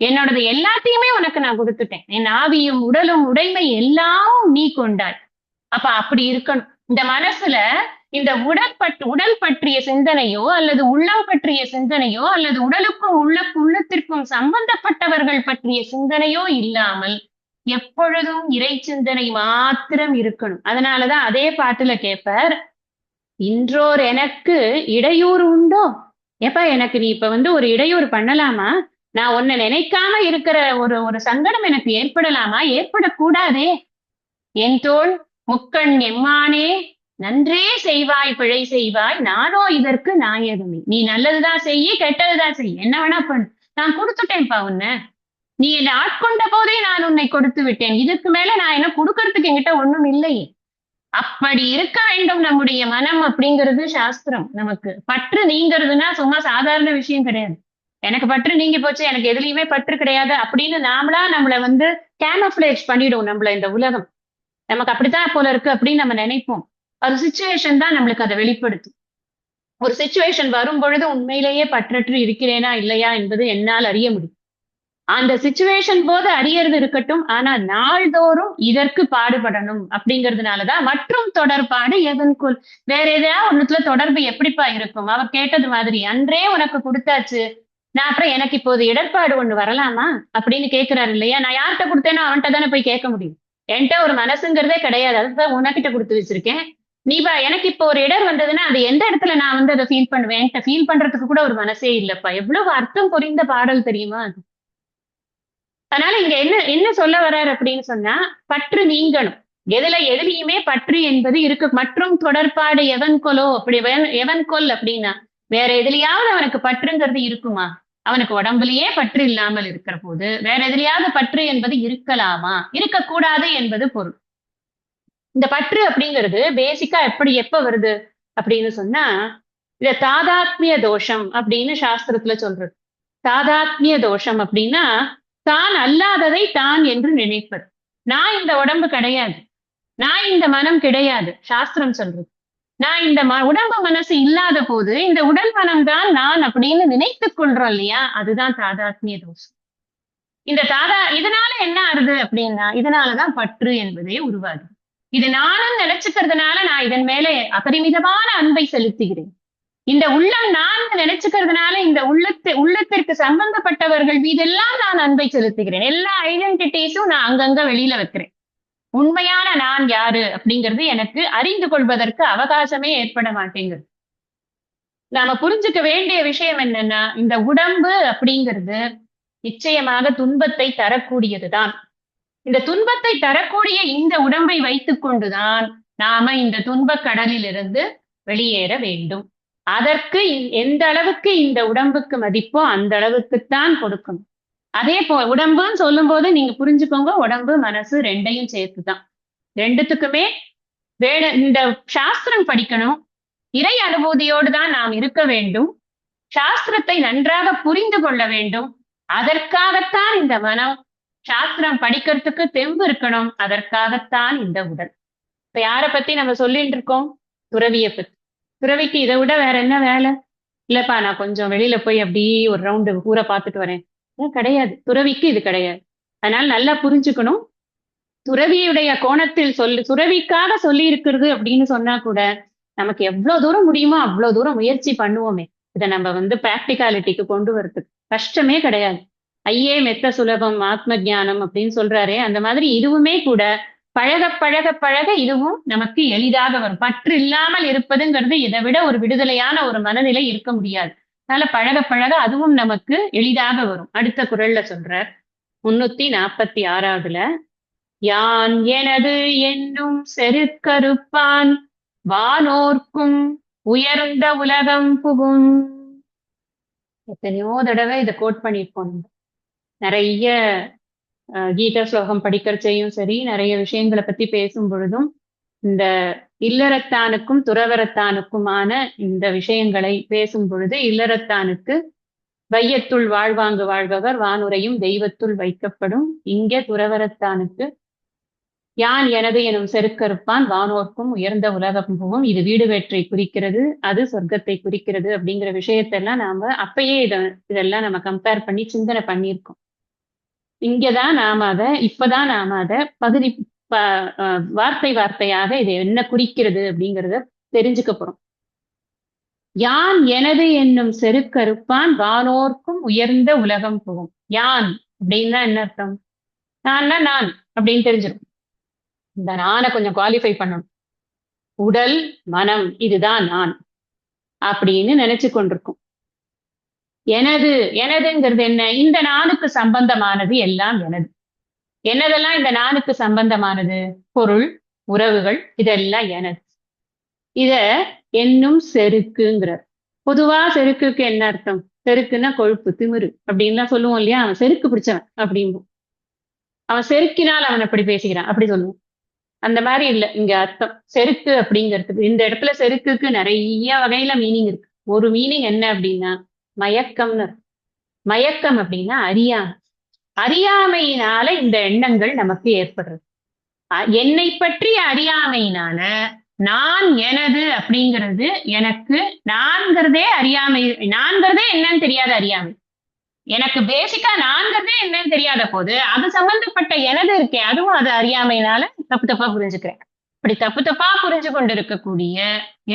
Speaker 1: என்னோடது எல்லாத்தையுமே உனக்கு நான் கொடுத்துட்டேன். என் ஆவியும் உடலும் உடைமை எல்லாம் நீ கொண்டாய். அப்ப அப்படி இருக்கணும். இந்த மனசுல இந்த உடல் பற்றிய சிந்தனையோ அல்லது உள்ளம் பற்றிய சிந்தனையோ அல்லது உடலுக்கும் உள்ளத்திற்கும் சம்பந்தப்பட்டவர்கள் பற்றிய சிந்தனையோ இல்லாமல் எப்பொழுதும் இறை சிந்தனை மாத்திரம் இருக்கணும். அதனாலதான் அதே பாட்டுல கேட்பார், இன்றோர் எனக்கு இடையூறு உண்டோ? எப்ப எனக்கு நீ இப்ப வந்து ஒரு இடையூறு பண்ணலாமா? நான் உன்னை நினைக்காம இருக்கிற ஒரு சங்கடம் எனக்கு ஏற்படலாமா? ஏற்படக்கூடாதே. என் தோள் முக்கண் எம்மானே நன்றே செய்வாய் பிழை செய்வாய் நானோ இதற்கு நாயகமே. நீ நல்லதுதான் செய்ய, கெட்டதுதான் செய்ய, என்ன வேணா பண்ணு, நான் கொடுத்துட்டேன்ப்பா உன்னை. நீ என்னை ஆட்கொண்ட போதே நான் உன்னை கொடுத்து விட்டேன். இதுக்கு மேல நான் என்ன கொடுக்கறதுக்கு என்கிட்ட ஒண்ணும் இல்லையே. அப்படி இருக்க வேண்டும் நம்முடைய மனம் அப்படிங்கிறது சாஸ்திரம். நமக்கு பற்று நீங்கிறதுனா சும்மா சாதாரண விஷயம் கிடையாது. எனக்கு பற்று நீங்கி போச்சு, எனக்கு எதுலையுமே பற்று கிடையாது அப்படின்னு நாமளா நம்மளை வந்து கேமோஃபிளேஜ் பண்ணிடும். நம்மள இந்த உலகம் நமக்கு அப்படித்தான் போல இருக்கு அப்படின்னு நம்ம நினைப்போம். ஒரு சிச்சுவேஷன் தான் நம்மளுக்கு அதை வெளிப்படுத்தும். ஒரு சிச்சுவேஷன் வரும் பொழுது உண்மையிலேயே பற்றற்று இருக்கிறேனா இல்லையா என்பது என்னால் அறிய முடியும். அந்த சிச்சுவேஷன் போது அறியறது இருக்கட்டும், ஆனா நாள்தோறும் இதற்கு பாடுபடணும் அப்படிங்கிறதுனாலதான். மற்றும் தொடர்பாடு எதன்கொள், வேற எதையாவது ஒண்ணுத்துல தொடர்பு எப்படிப்பா இருக்கும்? அவர் கேட்டது மாதிரி அன்றே உனக்கு கொடுத்தாச்சு, நான் அப்புறம் எனக்கு இப்போது இடர்பாடு ஒண்ணு வரலாமா அப்படின்னு கேட்கிறாரு இல்லையா? நான் யார்கிட்ட கொடுத்தேனோ அவன்கிட்ட தானே போய் கேட்க முடியும். என்கிட்ட ஒரு மனசுங்கிறதே கிடையாது, அதுதான் உனக்கிட்ட கொடுத்து வச்சிருக்கேன். எனக்கு இப்போ ஒரு இடர் வந்ததுன்னா அது எந்த இடத்துல நான் வந்து அதை ஃபீல் பண்ணுவேன்? என்கிட்ட ஃபீல் பண்றதுக்கு கூட ஒரு மனசே இல்லப்பா. எவ்வளவு அர்த்தம் புரிந்த பாடல் தெரியுமா அது? அதனால இங்க என்ன சொல்ல வர்றாரு அப்படின்னு சொன்னா, பற்று நீங்கணும். எதுலையுமே பற்று என்பது இருக்கு. மற்றும் தொடர்பாடு எவன் கொலோ, அப்படி எவன் கொல் அப்படின்னா வேற எதுலயாவது அவனுக்கு பற்றுங்கிறது இருக்குமா? அவனுக்கு உடம்புலயே பற்று இல்லாமல் இருக்கிற போது வேற எதிலையாவது பற்று என்பது இருக்கலாமா, இருக்கக்கூடாது என்பது பொருள். இந்த பற்று அப்படிங்கிறது பேசிக்கா எப்ப வருது அப்படின்னு சொன்னா, இத தாதாத்மிய தோஷம் அப்படின்னு சாஸ்திரத்துல சொல்றது. தாதாத்மிய தோஷம் அப்படின்னா தான் அல்லாததை தான் என்று நினைப்பது. நான் இந்த உடம்பு கிடையாது, நான் இந்த மனம் கிடையாது சாஸ்திரம் சொல்றது. நான் இந்த உடம்பு மனசு இல்லாத போது இந்த உடல் மனம் தான் நான் அப்படின்னு நினைத்துக் கொள்றோம் இல்லையா, அதுதான் தாதாத்மிய தோஷம். இந்த இதனால என்ன ஆறுது அப்படின்னா, இதனாலதான் பற்று என்பதே உருவாகுது. இது நானும் நினைச்சுக்கிறதுனால நான் இதன் மேலே அபரிமிதமான அன்பை செலுத்துகிறேன். இந்த உள்ளம் நான் நினைச்சுக்கிறதுனால இந்த உள்ளத்திற்கு சம்பந்தப்பட்டவர்கள் மீதெல்லாம் நான் அன்பை செலுத்துகிறேன். எல்லா ஐடென்டிட்டிஸும் நான் அங்கங்க வெளியில வைக்கிறேன். உண்மையான நான் யாரு அப்படிங்கிறது எனக்கு அறிந்து கொள்வதற்கு அவகாசமே ஏற்பட மாட்டேங்குது. நாம புரிஞ்சுக்க வேண்டிய விஷயம் என்னன்னா, இந்த உடம்பு அப்படிங்கிறது நிச்சயமாக துன்பத்தை தரக்கூடியதுதான். இந்த துன்பத்தை தரக்கூடிய இந்த உடம்பை வைத்துக் கொண்டுதான் நாம இந்த துன்பக் கடலில் இருந்து வெளியேற வேண்டும். அதற்கு எந்த அளவுக்கு இந்த உடம்புக்கு மதிப்போ அந்த அளவுக்குத்தான் கொடுக்கணும். அதே உடம்புன்னு சொல்லும் போது நீங்க புரிஞ்சுக்கோங்க, உடம்பு மனசு ரெண்டையும் சேர்த்துதான். ரெண்டுத்துக்குமே இந்த சாஸ்திரம் படிக்கணும். இறை அனுபூதியோடு தான் நாம் இருக்க வேண்டும். சாஸ்திரத்தை நன்றாக புரிந்து கொள்ள வேண்டும். அதற்காகத்தான் இந்த மனம். சாஸ்திரம் படிக்கிறதுக்கு தெம்பு இருக்கணும். அதற்காகத்தான் இந்த உடல். இப்ப யாரை பத்தி நம்ம சொல்லிட்டு இருக்கோம்? துறவியை பத்தி. துறவிக்கு இதை விட வேற என்ன வேலை? இல்லப்பா நான் கொஞ்சம் வெளியில போய் அப்படியே ஒரு ரவுண்டு ஊரை பார்த்துட்டு வரேன், கிடையாது. துறவிக்கு இது கிடையாது. அதனால நல்லா புரிஞ்சுக்கணும். துறவியுடைய கோணத்தில் துறவிக்காக சொல்லி இருக்கிறது அப்படின்னு சொன்னா கூட நமக்கு எவ்வளவு தூரம் முடியுமோ அவ்வளவு தூரம் முயற்சி பண்ணுவோமே. இதை நம்ம பிராக்டிகாலிட்டிக்கு கொண்டு வரதுக்கு கஷ்டமே கிடையாது. ஐயே மெத்த சுலபம் ஆத்ம ஜானம் அப்படின்னு சொல்றாரே, அந்த மாதிரி இதுவுமே கூட பழக பழக பழக இதுவும் நமக்கு எளிதாக வரும். பற்று இல்லாமல் இருப்பதுங்கிறது இதை விட ஒரு விடுதலையான ஒரு மனநிலை இருக்க முடியாது. அதனால பழக பழக அதுவும் நமக்கு எளிதாக வரும். அடுத்த குறள்ல சொல்றார் 346, யான் எனது என்னும் செருக்கறுப்பான் வானோர்க்கும் உயர்ந்த உலகம் புகும். எத்தனையோ தடவை இதை கோட் பண்ணியிருப்போம். நிறைய கீதா ஸ்லோகம் படிக்கிறச்சையும் சரி, நிறைய விஷயங்களை பத்தி பேசும் பொழுதும் இந்த இல்லறத்தானுக்கும் துறவரத்தானுக்குமான இந்த விஷயங்களை பேசும் பொழுது, இல்லறத்தானுக்கு வையத்துள் வாழ்வாங்கு வாழ்பவர் வானுரையும் தெய்வத்துள் வைக்கப்படும். இங்கே துறவரத்தானுக்கு யான் எனது எனும் செருக்கறுப்பான் வானோர்க்கும் உயர்ந்த உலகம் போகும். இது வீடு வேற்றை குறிக்கிறது, அது சொர்க்கத்தை குறிக்கிறது அப்படிங்கிற விஷயத்தெல்லாம் நாம அப்பயே இதெல்லாம் நம்ம கம்பேர் பண்ணி சிந்தனை பண்ணியிருக்கோம். இங்கதான் நாம இப்பதான் நாம பகுதி வார்த்தை வார்த்தையாக இது என்ன குறிக்கிறது அப்படிங்கிறத தெரிஞ்சுக்க போறோம். யான் எனது என்னும் செருக்கறுப்பான் வானோர்க்கும் உயர்ந்த உலகம் போகும். யான் அப்படின்னா என்ன அர்த்தம்? நான்னா நான் அப்படின்னு தெரிஞ்சிடும். இந்த நானை கொஞ்சம் குவாலிஃபை பண்ணணும். உடல் மனம் இதுதான் நான் அப்படின்னு நினைச்சு கொண்டிருக்கும். எனது எனதுங்கிறது என்ன? இந்த நானுக்கு சம்பந்தமானது எல்லாம் எனது. என்னதெல்லாம் இந்த நானுக்கு சம்பந்தமானது? பொருள், உறவுகள், இதெல்லாம் எனது. இத என்னும் செருக்குங்கிறார். பொதுவா செருக்குக்கு என்ன அர்த்தம்? செருக்குன்னா கொழுப்பு, திமிரு அப்படின்லாம் சொல்லுவோம் இல்லையா? அவன் செருக்கு பிடிச்சவன் அப்படிம்போம். அவன் செருக்கினால் அவன் அப்படி பேசுகிறான் அப்படி சொல்லுவோம். அந்த மாதிரி இல்லை இங்க அர்த்தம். செருக்கு அப்படிங்கிறதுக்கு இந்த இடத்துல செருக்குக்கு நிறைய வகையில மீனிங் இருக்கு. ஒரு மீனிங் என்ன அப்படின்னா மயக்கம்னு. மயக்கம் அப்படின்னா அறியாமை. அறியாமையினால இந்த எண்ணங்கள் நமக்கு ஏற்படுறது. என்னை பற்றிய அறியாமையினால நான் எனது அப்படிங்கிறது எனக்கு நான்கிறதே அறியாமை. நான்கிறதே என்னன்னு தெரியாத அறியாமை. எனக்கு பேசிக்கா நான்கிறதே என்னன்னு தெரியாத போது அது சம்பந்தப்பட்ட எனது இருக்கேன், அதுவும் அது அறியாமையினால தப்பு தப்பா புரிஞ்சுக்கிறேன். இப்படி தப்பு தப்பா புரிஞ்சு கொண்டு இருக்கக்கூடிய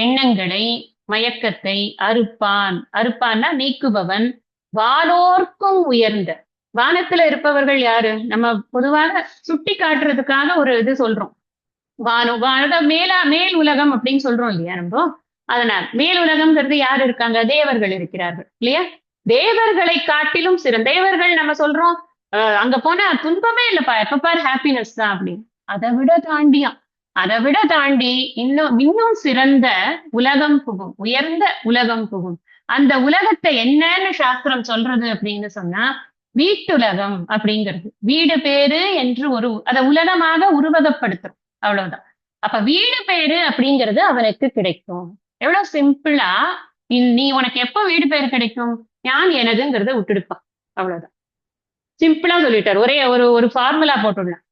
Speaker 1: எண்ணங்களை, மயக்கத்தை அறுப்பான். அறுப்பான்னா நீக்குபவன். வானோர்க்கும் உயர்ந்த. வானத்துல இருப்பவர்கள் யாரு? நம்ம பொதுவாக சுட்டி காட்டுறதுக்காக ஒரு இது சொல்றோம். மேல் உலகம் அப்படின்னு சொல்றோம் இல்லையா நம்ம. அதனால் மேல் உலகம்ங்கிறது யாரு இருக்காங்க? தேவர்கள் இருக்கிறார்கள் இல்லையா? தேவர்களை காட்டிலும் சிறந்த தேவர்கள் நம்ம சொல்றோம். அங்க போனா துன்பமே இல்லப்பா, எப்ப பாரு ஹாப்பினஸ் தான் அப்படின்னு. அதை விட தாண்டி இன்னும் சிறந்த உலகம் புகும், உயர்ந்த உலகம் புகும். அந்த உலகத்தை என்னன்னு சாஸ்திரம் சொல்றது அப்படின்னு சொன்னா வீட்டுலகம் அப்படிங்கிறது. வீடு பேரு என்று அத உலகமாக உருவகப்படுத்தும். அவ்வளவுதான். அப்ப வீடு பேரு அப்படிங்கிறது அவனுக்கு கிடைக்கும். எவ்வளவு சிம்பிளா நீ உனக்கு எப்ப வீடு பேரு கிடைக்கும்? யான் எனதுங்கிறத விட்டுடுப்பான். அவ்வளவுதான். சிம்பிளா சொல்லிட்டார். ஒரே ஒரு ஃபார்முலா போட்டுடலாம்.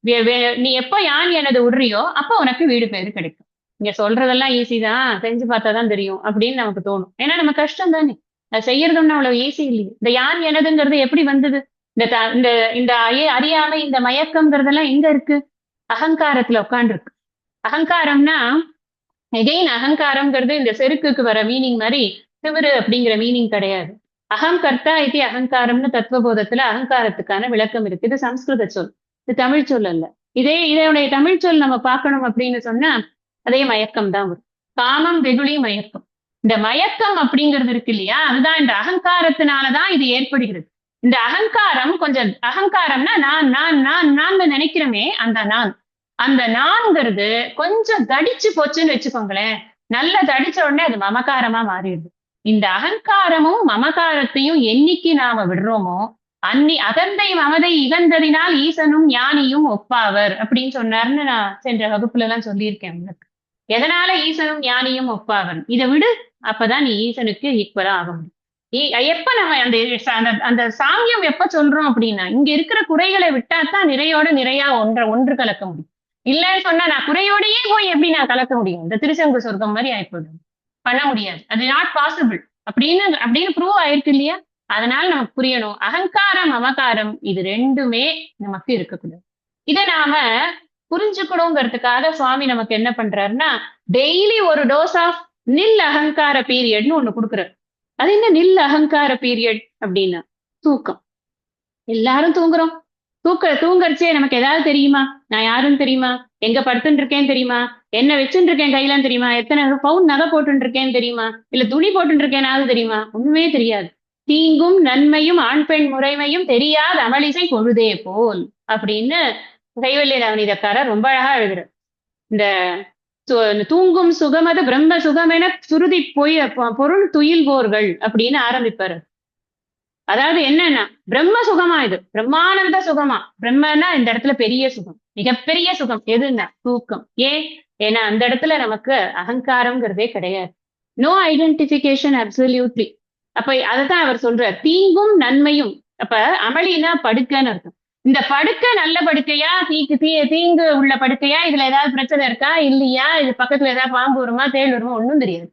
Speaker 1: நீ எப்ப யான் எனது விடுறியோ அப்ப உனக்கு வீடு பேரு கிடைக்கும். இங்க சொல்றதெல்லாம் ஈஸி தான், செஞ்சு பார்த்தாதான் தெரியும் அப்படின்னு நமக்கு தோணும். ஏன்னா நம்ம கஷ்டம் தானே, அது செய்யறது ஒண்ணு அவ்வளவு ஈஸி இல்லையே. இந்த யான் எனதுங்கிறது எப்படி வந்தது? இந்த இந்த அறியாமை, இந்த மயக்கம்ங்கிறதெல்லாம் எங்க இருக்கு? அகங்காரத்துல உட்கார்ந்து இருக்கு. அகங்காரம்னா எகைன் அகங்காரம்ங்கிறது இந்த செருக்குக்கு வர மீனிங் மாதிரி திமிரு அப்படிங்கிற மீனிங் கிடையாது. அகம் கர்த்தா இது அகங்காரம்னு தத்துவபோதத்துல அகங்காரத்துக்கான விளக்கம் இருக்கு. இது சம்ஸ்கிருத சொல், இது தமிழ் சொல் அல்ல. இதனுடைய தமிழ் சொல் நம்ம பார்க்கணும் அப்படின்னு சொன்னா அதே மயக்கம் தான் வரும். காமம், வெகுளி, மயக்கம். இந்த மயக்கம் அப்படிங்கிறது இருக்கு இல்லையா, அதுதான் இந்த அகங்காரத்தினாலதான் இது ஏற்படுகிறது. இந்த அகங்காரம் கொஞ்சம் அகங்காரம்னா நான் நினைக்கிறோமே அந்த நான்கிறது கொஞ்சம் தடிச்சு போச்சுன்னு வச்சுக்கோங்களேன். நல்லா தடிச்ச உடனே அது மமகாரமா மாறிடுது. இந்த அகங்காரமும் மமகாரத்தையும் என்னைக்கு நாம விடுறோமோ அகந்தை மமதை இகந்ததினால் ஈசனும் ஞானியும் ஒப்பாவர் அப்படின்னு சொன்னார்னு நான் சென்ற வகுப்புல எல்லாம் சொல்லியிருக்கேன் உங்களுக்கு. எதனால ஈசனும் ஞானியும் ஒப்பாவர்? இதை விடு, அப்பதான் நீ ஈசனுக்கு ஈக்குவலா ஆக முடியும். எப்ப நம்ம அந்த சாமியம் எப்ப சொல்றோம் அப்படின்னா இங்க இருக்கிற குறைகளை விட்டாத்தான் நிறையோட நிறையா ஒன்று கலக்க முடியும். இல்லைன்னு சொன்னா நான் குறையோடையே போய் எப்படி நான் கலக்க முடியும்? இந்த திருச்செங்கு சொர்க்கம் மாதிரி ஆயிப்போடும். பண்ண முடியாது. அது நாட் பாசிபிள் அப்படின்னு ப்ரூவ் ஆயிருக்கு இல்லையா? அதனால நமக்கு புரியணும், அகங்காரம் மமகாரம் இது ரெண்டுமே நமக்கு இருக்கக்கூடாது. இதை நாம புரிஞ்சுக்கணுங்கிறதுக்காக சுவாமி நமக்கு என்ன பண்றாருன்னா டெய்லி ஒரு டோஸ் ஆஃப் நில் அகங்கார பீரியட்னு ஒண்ணு கொடுக்குறாரு. அது என்ன நில் அகங்கார பீரியட் அப்படின்னா தூக்கம். எல்லாரும் தூங்குறோம். தூங்கறச்சே நமக்கு ஏதாவது தெரியுமா? நான் யாருன்னு தெரியுமா? எங்க படுத்துட்டு இருக்கேன்னு தெரியுமா? என்ன வச்சுட்டு இருக்கேன் கையிலன்னு தெரியுமா? எத்தனை பவுன் நகை போட்டு இருக்கேன்னு தெரியுமா? இல்ல துணி போட்டு இருக்கேனாவது தெரியுமா? ஒண்ணுமே தெரியாது. தீங்கும் நன்மையும் ஆண் பெண் முறைமையும் தெரியாத அமளிசை பொழுதே போல் அப்படின்னு கைவல்ய நவநீதக்காரர் ரொம்ப அழகா எழுதுறார். இந்த தூங்கும் சுகமது பிரம்ம சுகம் என சுருதி பொருள் துயில்வோர்கள் அப்படின்னு ஆரம்பிப்பாரு. அதாவது என்னன்னா பிரம்ம சுகமா, இது பிரம்மானந்த சுகமா. பிரம்மன்னா இந்த இடத்துல பெரிய சுகம், மிகப்பெரிய சுகம் எதுன்னா தூக்கம். ஏன்னா அந்த இடத்துல நமக்கு அகங்காரம்ங்கிறதே கிடையாது. No identification absolutely. அப்ப அதைத்தான் அவர் சொல்றார், தீங்கும் நன்மையும். அப்ப அமளினா படுக்கைன்னு அர்த்தம். இந்த படுக்கை நல்ல படுக்கையா, தீங்கு உள்ள படுக்கையா, இதுல ஏதாவது பிரச்சனை இருக்கா இல்லையா, இது பக்கத்துல ஏதாவது பாம்பு வருமா தேள் வருமா ஒன்னும் தெரியாது.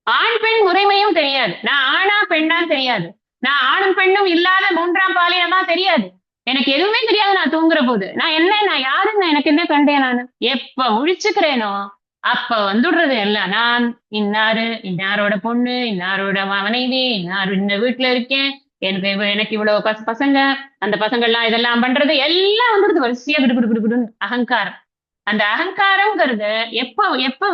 Speaker 1: ஆண் பெண் முறைமையும் தெரியாது. நான் ஆணா பெண்ணா தெரியாது. நான் ஆணும் பெண்ணும் இல்லாத மூன்றாம் பாலியமா தெரியாது. எனக்கு எதுவுமே தெரியாது. நான் தூங்குற போது நான் யாருன்னு எனக்கு என்ன கண்டேன்? நான் எப்ப முழிச்சுக்கிறேனோ அப்ப வந்துடுறது எல்லாம் நான் இன்னாரோட பொண்ணு, இன்னாரோட மனைவி, இந்த வீட்டுல இருக்கேன், எனக்கு இவ்வளவு பசங்க, அந்த பசங்கள்லாம் இதெல்லாம் பண்றது எல்லாம் வந்துடுது வரிசையா விடுபடுன்னு அகங்காரம். அந்த அகங்காரம்ங்கிறது எப்ப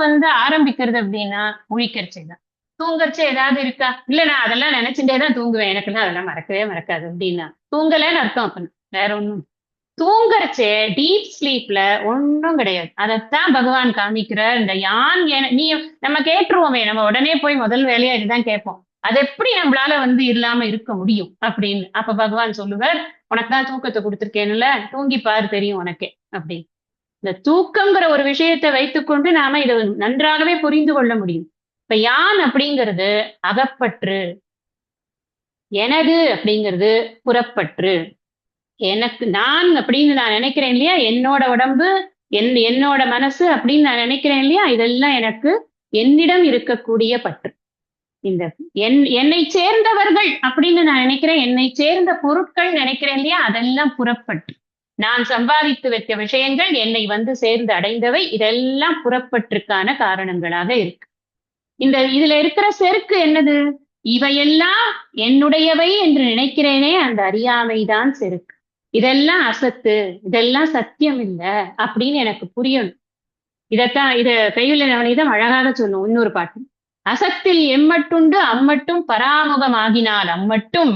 Speaker 1: ஆரம்பிக்கிறது அப்படின்னா முழிக்கிறச்சேதான். தூங்கறச்சே ஏதாவது இருக்கா? இல்ல நான் அதெல்லாம் நினைச்சுட்டேதான் தூங்குவேன், எனக்குன்னா அதெல்லாம் மறக்கவே மறக்காது அப்படின்னா தூங்கலன்னு அர்த்தம். அப்ப வேற ஒண்ணும் தூங்கறச்சே டீப் ஸ்லீப்ல ஒன்னும் கிடையாது. அதைத்தான் பகவான் காமிக்கிறார். இந்த யான் நீ நம்ம கேட்டுருவோமே, நம்ம உடனே போய் முதல் வேலையா இதுதான் கேட்போம், அது எப்படி நம்மளால இல்லாம இருக்க முடியும் அப்படின்னு. அப்ப பகவான் சொல்லுவார், உனக்கு தான் தூக்கத்தை கொடுத்துருக்கேன்ல, தூங்கி பாரு தெரியும் உனக்கே அப்படின்னு. இந்த தூக்கம்ங்கிற ஒரு விஷயத்தை வைத்துக்கொண்டு நாம இதை நன்றாகவே புரிந்து கொள்ள முடியும். இப்ப யான் அப்படிங்கிறது அகப்பற்று, எனது அப்படிங்கிறது புறப்பற்று. எனக்கு நான் அப்படின்னு நான் நினைக்கிறேன் இல்லையா, என்னோட உடம்பு என்னோட மனசு அப்படின்னு நான் நினைக்கிறேன் இல்லையா, இதெல்லாம் எனக்கு என்னிடம் இருக்கக்கூடிய பற்று. இந்த என்னை சேர்ந்தவர்கள் அப்படின்னு நான் நினைக்கிறேன், என்னை சேர்ந்த பொருட்கள் நினைக்கிறேன் இல்லையா, அதெல்லாம் புறப்பற்று. நான் சம்பாதித்து வைத்த விஷயங்கள் என்னை சேர்ந்து அடைந்தவை, இதெல்லாம் புறப்பற்றுக்கான காரணங்களாக இருக்கு. இதுல இருக்கிற செருக்கு என்னது? இவையெல்லாம் என்னுடையவை என்று நினைக்கிறேனே, அந்த அறியாமைதான் செருக்கு. இதெல்லாம் அசத்து, இதெல்லாம் சத்தியம் இல்லை அப்படின்னு எனக்கு புரியணும். இத கைவல்ய நவநீதம் அழகாக சொல்லும் இன்னொரு பாட்டு. அசத்தில் எம்மட்டுண்டு அம்மட்டும் பராமுகமாகினால் அம்மட்டும்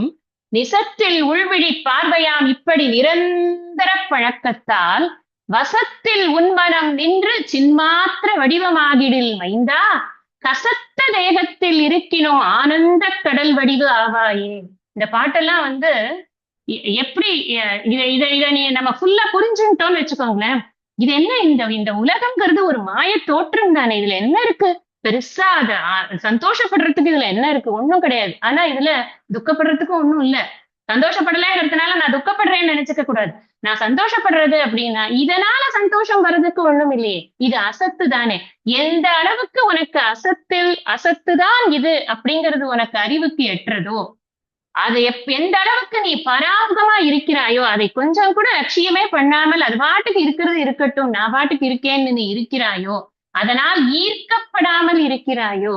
Speaker 1: நிசத்தில் உள்விழி பார்வையாம் இப்படி நிரந்தர பழக்கத்தால் வசத்தில் உன்மனம் நின்று சின்மாத்திர வடிவமாகிடில் மைந்தா கசத்த தேகத்தில் இருக்கினோ ஆனந்த கடல் வடிவு ஆவாயே. இந்த பாட்டெல்லாம் வந்து எப்படி இத நீ நம்ம ஃபுல்லா புரிஞ்சுட்டோம்னு வச்சுக்கோங்களேன். இது என்ன, இந்த இந்த உலகம்ங்கிறது ஒரு மாய தோற்றம் தானே, இதுல என்ன இருக்கு பெருசா அத சந்தோஷப்படுறதுக்கு இதுல என்ன இருக்கு, ஒண்ணும் கிடையாது. ஆனா இதுல துக்கப்படுறதுக்கும் ஒண்ணும் இல்ல. சந்தோஷப்படலைங்கிறதுனால நான் துக்கப்படுறேன்னு நினைச்சுக்க கூடாது. நான் சந்தோஷப்படுறது அப்படின்னா இதனால சந்தோஷம் வர்றதுக்கு ஒண்ணும் இல்லையே, இது அசத்து தானே. எந்த அளவுக்கு உனக்கு அசத்துதான் இது அப்படிங்கிறது உனக்கு அறிவுக்கு எட்டுறதோ, அது எந்த அளவுக்கு நீ பராமுகமா இருக்கிறாயோ, அதை கொஞ்சம் கூட லட்சியமே பண்ணாமல் அது பாட்டுக்கு இருக்கிறது இருக்கட்டும், நான் பாட்டுக்கு இருக்கேன்னு நீ இருக்கிறாயோ, அதனால் ஈர்க்கப்படாமல் இருக்கிறாயோ,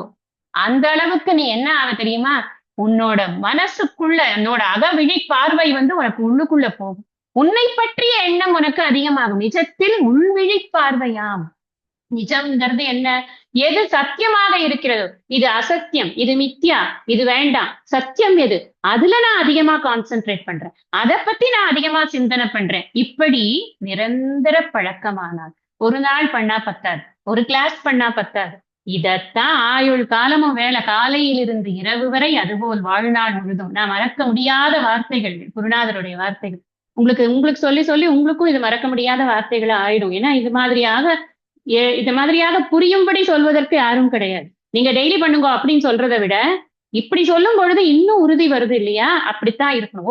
Speaker 1: அந்த அளவுக்கு நீ என்ன ஆக தெரியுமா, உன்னோட மனசுக்குள்ள உன்னோட அகவிழி பார்வை வந்து உனக்கு உள்ளுக்குள்ள போகும். உன்னை பற்றிய எண்ணம் உனக்கு அதிகமாகும். நிஜத்தில் உள்விழி பார்வையாம். நிஜம்ங்கிறது என்ன, எது சத்தியமாக இருக்கிறதோ, இது அசத்தியம், இது மித்யா, இது வேண்டாம், சத்தியம் எது, அதுல நான் அதிகமா கான்சென்ட்ரேட் பண்றேன், அதை பத்தி நான் அதிகமா சிந்தனை பண்றேன். இப்படி நிரந்தர பழக்கமானால் ஒரு நாள் பண்ணா பத்தாது, ஒரு கிளாஸ் பண்ணா பத்தாது. இதத்தான் ஆயுள் காலமும் வேலை, காலையில் இருந்து இரவு வரை அதுபோல் வாழ்நாள் முழுதும். நான் மறக்க முடியாத வார்த்தைகள் குருநாதருடைய வார்த்தைகள். உங்களுக்கு உங்களுக்கு சொல்லி சொல்லி உங்களுக்கும் இது மறக்க முடியாத வார்த்தைகள் ஆயிடும். ஏன்னா இது மாதிரியாக புரியும்படி சொல்வதற்கு யாரும் கிடையாது. நீங்க டெய்லி பண்ணுங்க அப்படின்னு சொல்றதை விட இப்படி சொல்லும் பொழுது இன்னும் உறுதி வருது இல்லையா, அப்படித்தான் இருக்கணும்.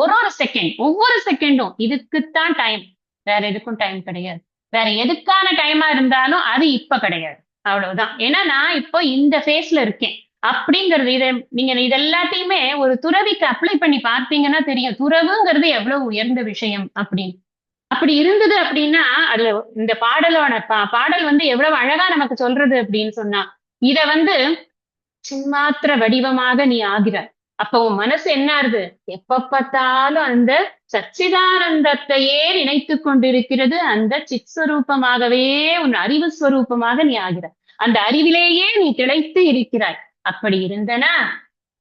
Speaker 1: ஒவ்வொரு செகண்டும் இதுக்குத்தான் டைம், வேற எதுக்கும் டைம் கிடையாது. வேற எதுக்கான டைமா இருந்தாலும் அது இப்ப கிடையாது, அவ்வளவுதான். ஏன்னா நான் இப்போ இந்த ஃபேஸ்ல இருக்கேன் அப்படிங்கிறது. நீங்க இதெல்லாத்தையுமே ஒரு துறவிக்கு அப்ளை பண்ணி பார்த்தீங்கன்னா தெரியும், துறவுங்கிறது எவ்வளவு உயர்ந்த விஷயம் அப்படின்னு. அப்படி இருந்தது அப்படின்னா அதுல இந்த பாடல் வந்து எவ்வளவு அழகா நமக்கு சொல்றது அப்படின்னு சொன்னா, இத வந்து சின்மாத்திர வடிவமாக நீ ஆகிற. அப்ப உன் மனசு என்ன ஆகுது, எப்ப பார்த்தாலும் அந்த சச்சிதானந்தத்தையே நினைத்து கொண்டிருக்கிறது. அந்த சித் ஸ்வரூபமாகவே உன் அறிவு ஸ்வரூபமாக நீ ஆகிற. அந்த அறிவிலேயே நீ திளைத்து இருக்கிறாய். அப்படி இருந்தனா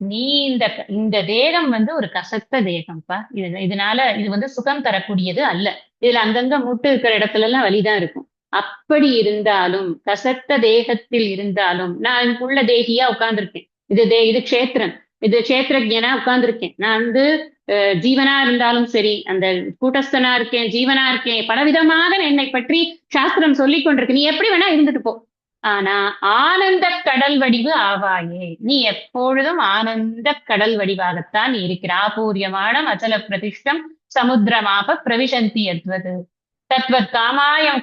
Speaker 1: நீ இந்த இந்த தேகம் வந்து ஒரு கசத்த தேகம்ப்பா. இதனால இது வந்து சுகம் தரக்கூடியது அல்ல. இதுல அங்கங்க மூட்டு இருக்கிற இடத்துல எல்லாம் வலிதான் இருக்கும். அப்படி இருந்தாலும் கசத்த தேகத்தில் இருந்தாலும் நான் இதுக்குள்ள தேகியா உட்கார்ந்துருக்கேன். இது க்ஷேத்திரன், இது க்ஷேத்திரஜனா உட்கார்ந்துருக்கேன். நான் வந்து ஜீவனா இருந்தாலும் சரி, அந்த கூட்டஸ்தனா இருக்கேன், ஜீவனா இருக்கேன், பலவிதமாக என்னை பற்றி சாஸ்திரம் சொல்லிக் கொண்டிருக்கு. நீ எப்படி வேணா இருந்துட்டு போ, ஆனா ஆனந்த கடல் வடிவு ஆவாயே. நீ எப்பொழுதும் ஆனந்த கடல் வடிவாகத்தான் நீ இருக்கிற. ஆபூரியமான அச்சல பிரதிஷ்டம் சமுத்திரமாக பிரவிசந்தி எத்வது தத்வத் காமாயம்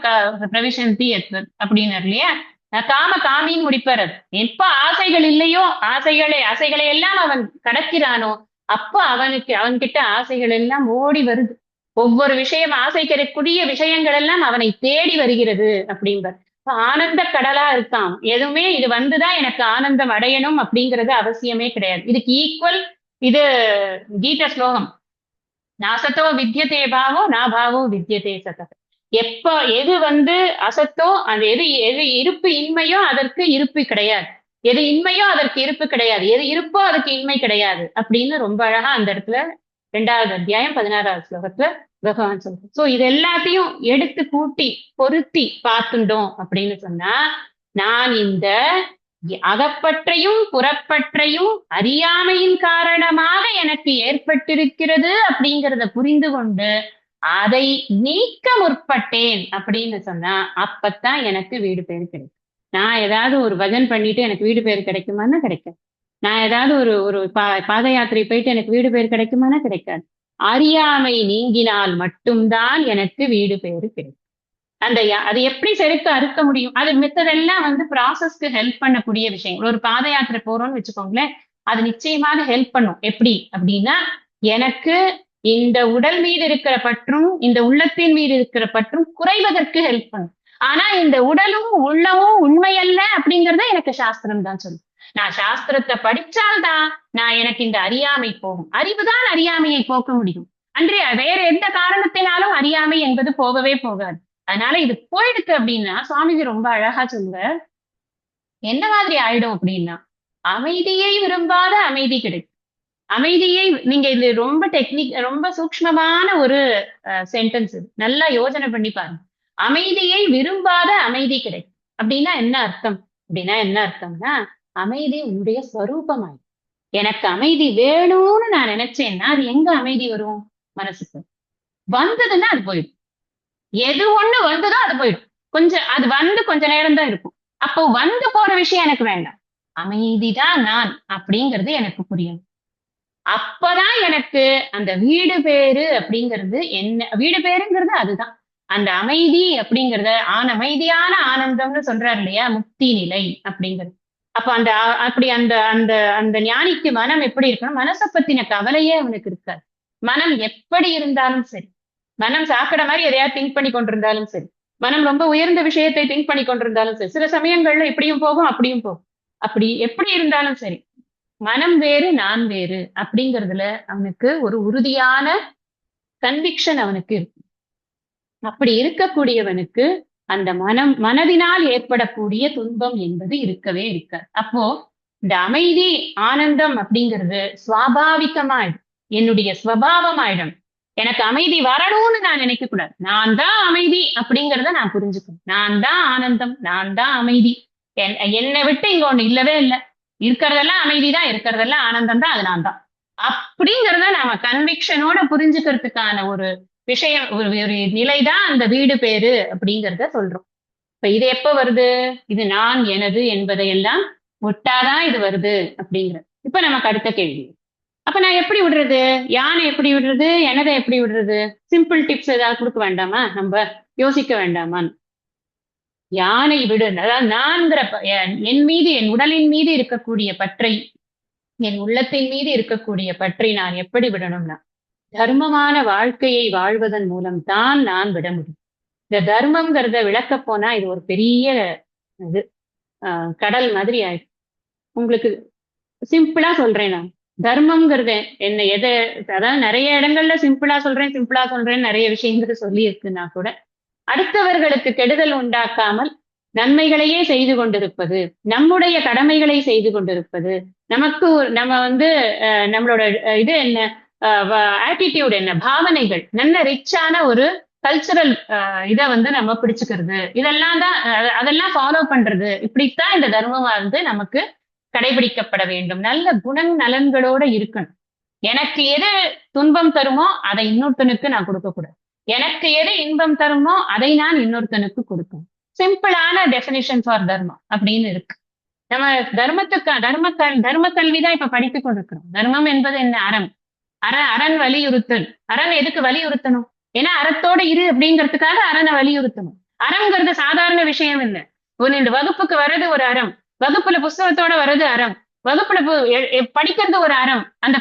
Speaker 1: பிரவிசந்தி எத்வத் அப்படின்னு இல்லையா. காமின்னு முடிப்பார். எப்ப ஆசைகள் இல்லையோ, ஆசைகளை எல்லாம் அவன் கடக்கிறானோ, அப்ப அவன்கிட்ட ஆசைகள் எல்லாம் ஓடி வருது. ஒவ்வொரு விஷயம் ஆசைக்கக்கூடிய விஷயங்கள் எல்லாம் அவனை தேடி வருகிறது அப்படின்பார். ஆனந்த கடலா இருக்கான். எதுவுமே இது வந்துதான் எனக்கு ஆனந்தம் அடையணும் அப்படிங்கிறது அவசியமே கிடையாது. இதுக்கு ஈக்குவல் இது கீத ஸ்லோகம், நாசத்தோ வித்யதே பாவோ நா பாவோ வித்யதே சதக. எது வந்து அசத்தோ, அது எது இருப்பு இன்மையோ அதற்கு இருப்பு கிடையாது, எது இன்மையோ அதற்கு இருப்பு கிடையாது, எது இருப்போ அதுக்கு இன்மை கிடையாது அப்படின்னு ரொம்ப அழகா அந்த இடத்துல 2வது அத்தியாயம் 16வது ஸ்லோகத்துல பகவான் சொல்ற. சோ இது எல்லாத்தையும் எடுத்து கூட்டி பொருத்தி பார்த்துட்டோம் அப்படின்னு சொன்னா, நான் இந்த அகப்பற்றையும் புறப்பற்றையும் அறியாமையின் காரணமாக எனக்கு ஏற்பட்டிருக்கிறது அப்படிங்கிறத புரிந்து கொண்டு அதை நீக்க முற்பட்டேன் அப்படின்னு சொன்னா, அப்பத்தான் எனக்கு வீடு பேரு கிடைக்கும். நான் ஏதாவது ஒரு பஜன் பண்ணிட்டு எனக்கு வீடு பேரு கிடைக்குமான்னா கிடைக்காது. நான் ஏதாவது ஒரு பாத யாத்திரை போயிட்டு எனக்கு வீடு பேரு கிடைக்குமானா கிடைக்காது. அறியாமை நீங்கினால் மட்டும்தான் எனக்கு வீடு பேரு கிடைக்கும். அது எப்படி செருக்க அறுக்க முடியும், அது மித்ததெல்லாம் வந்து ப்ராசஸ்க்கு ஹெல்ப் பண்ணக்கூடிய விஷயங்கள். ஒரு பாத யாத்திரை போறோம்னு வச்சுக்கோங்களேன், அது நிச்சயமாக ஹெல்ப் பண்ணும். எப்படி அப்படின்னா, எனக்கு இந்த உடல் மீது இருக்கிற பற்றும் இந்த உள்ளத்தின் மீது இருக்கிற பற்றும் குறைவதற்கு ஹெல்ப் பண்ணும். ஆனா இந்த உடலும் உள்ளமும் உண்மையல்ல அப்படிங்கறத எனக்கு சாஸ்திரம் தான் சொல்லும். நான் சாஸ்திரத்தை படிச்சால்தான் எனக்கு இந்த அறியாமை போகும். அறிவுதான் அறியாமையை போக்க முடியும். அன்றைய வேற எந்த காரணத்தினாலும் அறியாமை என்பது போகவே போகாது. அதனால இது போயிடுக்கு அப்படின்னா சுவாமிஜி ரொம்ப அழகா சொல்லுவார். என்ன மாதிரி ஆயிடும் அப்படின்னா, அமைதியை விரும்பாத அமைதி கிடைக்கும். அமைதியை நீங்க இது ரொம்ப சூக்ஷ்மமான ஒரு சென்டென்ஸ். இது நல்லா யோசனை பண்ணி பாருங்க. அமைதியை விரும்பாத அமைதி கிடைக்கும் அப்படின்னா என்ன அர்த்தம் அப்படின்னா, என்ன அர்த்தம்னா, அமைதி உன்னுடைய ஸ்வரூபமாய். எனக்கு அமைதி வேணும்னு நான் நினைச்சேன்னா அது எங்க அமைதி வரும்? மனசுக்கு. வந்ததுன்னா அது போயிடும். எது ஒண்ணு வந்ததோ அது போயிடும். கொஞ்சம் அது வந்து கொஞ்ச நேரம் தான் இருக்கும். அப்போ வந்து போற விஷயம் எனக்கு வேண்டாம். அமைதிதான் நான் அப்படிங்கிறது எனக்கு புரியும். அப்பதான் எனக்கு அந்த வீடு பேரு அப்படிங்கிறது என்ன வீடு பேருங்கிறது அதுதான். அந்த அமைதி அப்படிங்கிறத அமைதியான ஆனந்தம்னு சொல்றாரு இல்லையா? முக்தி நிலை அப்படிங்கிறது. அப்ப அந்த அப்படி அந்த அந்த அந்த ஞானிக்கு மனம் எப்படி இருக்கணும்? மனசை பத்தின கவலையே அவனுக்கு இருக்காது. மனம் எப்படி இருந்தாலும் சரி. மனம் சாக்கடை மாதிரி எதையாவது திங்க் பண்ணி கொண்டிருந்தாலும் சரி. மனம் ரொம்ப உயர்ந்த விஷயத்தை திங்க் பண்ணி கொண்டிருந்தாலும் சரி. சில சமயங்கள்ல இப்படியும் போகும், அப்படியும் போகும். அப்படி எப்படி இருந்தாலும் சரி. மனம் வேறு நான் வேறு அப்படிங்கிறதுல அவனுக்கு ஒரு உறுதியான கன்விக்ஷன் அவனுக்கு இருக்கு. அப்படி இருக்கக்கூடியவனுக்கு அந்த மனதினால் ஏற்படக்கூடிய துன்பம் என்பது இருக்கவே இருக்காது. அப்போ இந்த அமைதி ஆனந்தம் அப்படிங்கிறது சுவாபாவிகமாயிடும். என்னுடைய ஸ்வபாவமாயிடும். எனக்கு அமைதி வரணும்னு நான் நினைக்க கூடாது. நான் தான் அமைதி அப்படிங்கிறத நான் புரிஞ்சுக்கணும். நான் தான் ஆனந்தம், நான் தான் அமைதி. என்னை விட்டு இங்க ஒண்ணு இல்லவே இல்லை. இருக்கிறதெல்லாம் அமைதிதான், இருக்கிறதெல்லாம் ஆனந்தம் தான், அது நான் தான். அப்படிங்கிறத நாம கன்விக்ஷனோட புரிஞ்சுக்கிறதுக்கான ஒரு விஷயம், ஒரு ஒரு நிலைதான் அந்த வீடு பேரு அப்படிங்கிறத சொல்றோம். இப்ப இது எப்ப வருது? இது நான் எனது என்பதையெல்லாம் ஒட்டாதான் இது வருது அப்படிங்கிற. இப்ப நமக்கு அடுத்த கேள்வி. அப்ப நான் எப்படி விடுறது? யானை எப்படி விடுறது? எனதை எப்படி விடுறது? சிம்பிள் டிப்ஸ் ஏதாவது கொடுக்க வேண்டாமா? நம்ம யோசிக்க வேண்டாமா? யானை விடு, அதாவது நான்கிற என் மீது, என் உடலின் மீது இருக்கக்கூடிய பற்றை, என் உள்ளத்தின் மீது இருக்கக்கூடிய பற்றை நான் எப்படி விடணும்னா, தர்மமான வாழ்க்கையை வாழ்வதன் மூலம் தான் நான் விட முடியும். இந்த தர்மம்ங்கிறத விளக்க போனா இது ஒரு பெரிய இது கடல் மாதிரி ஆயிடும். உங்களுக்கு சிம்பிளா சொல்றேன் நான். தர்மம்ங்கிறது என்ன, எதை, அதாவது நிறைய இடங்கள்ல சிம்பிளா சொல்றேன் நிறைய விஷயங்கள் சொல்லி இருக்குன்னா கூட, அடுத்தவர்களுக்கு கெடுதல் உண்டாக்காமல் நன்மைகளையே செய்து கொண்டிருப்பது, நம்முடைய கடமைகளை செய்து கொண்டிருப்பது, நமக்கு நம்ம வந்து நம்மளோட இது என்ன, ஆட்டிடியூட் என்ன, பாவனைகள் நல்ல ரிச்சான ஒரு கல்ச்சரல் இதை வந்து நம்ம பிடிச்சுக்கிறது, இதெல்லாம் தான் அதெல்லாம் ஃபாலோ பண்றது. இப்படித்தான் இந்த தர்மமா வந்து நமக்கு கடைபிடிக்கப்பட வேண்டும். நல்ல நலன்களோட இருக்கணும். எனக்கு எது துன்பம் தருமோ அதை இன்னொருத்தனுக்கு நான் கொடுக்க கூடாது. எனக்கு எது இன்பம் தருமோ அதை நான் இன்னொருத்தனுக்கு கொடுக்கணும். சிம்பிளான டெபினிஷன் ஃபார் தர்மம் அப்படின்னு இருக்கு. நம்ம தர்ம கல்விதான் இப்ப படித்துக் கொண்டிருக்கிறோம். தர்மம் என்பது என்ன? அரண் வலியுறுத்தல். அரண் எதுக்கு வலியுறுத்தணும்? ஏன்னா அறத்தோட இரு அப்படிங்கிறதுக்காக அரணை வலியுறுத்தணும். அறம்ங்கிறது சாதாரண விஷயம் இல்லை. இந்த வகுப்புக்கு வர்றது ஒரு அறம், வகுப்புல புஸ்தகத்தோட வர்றது அறம், வகுப்புல படிக்கிறது ஒரு அறம், அந்த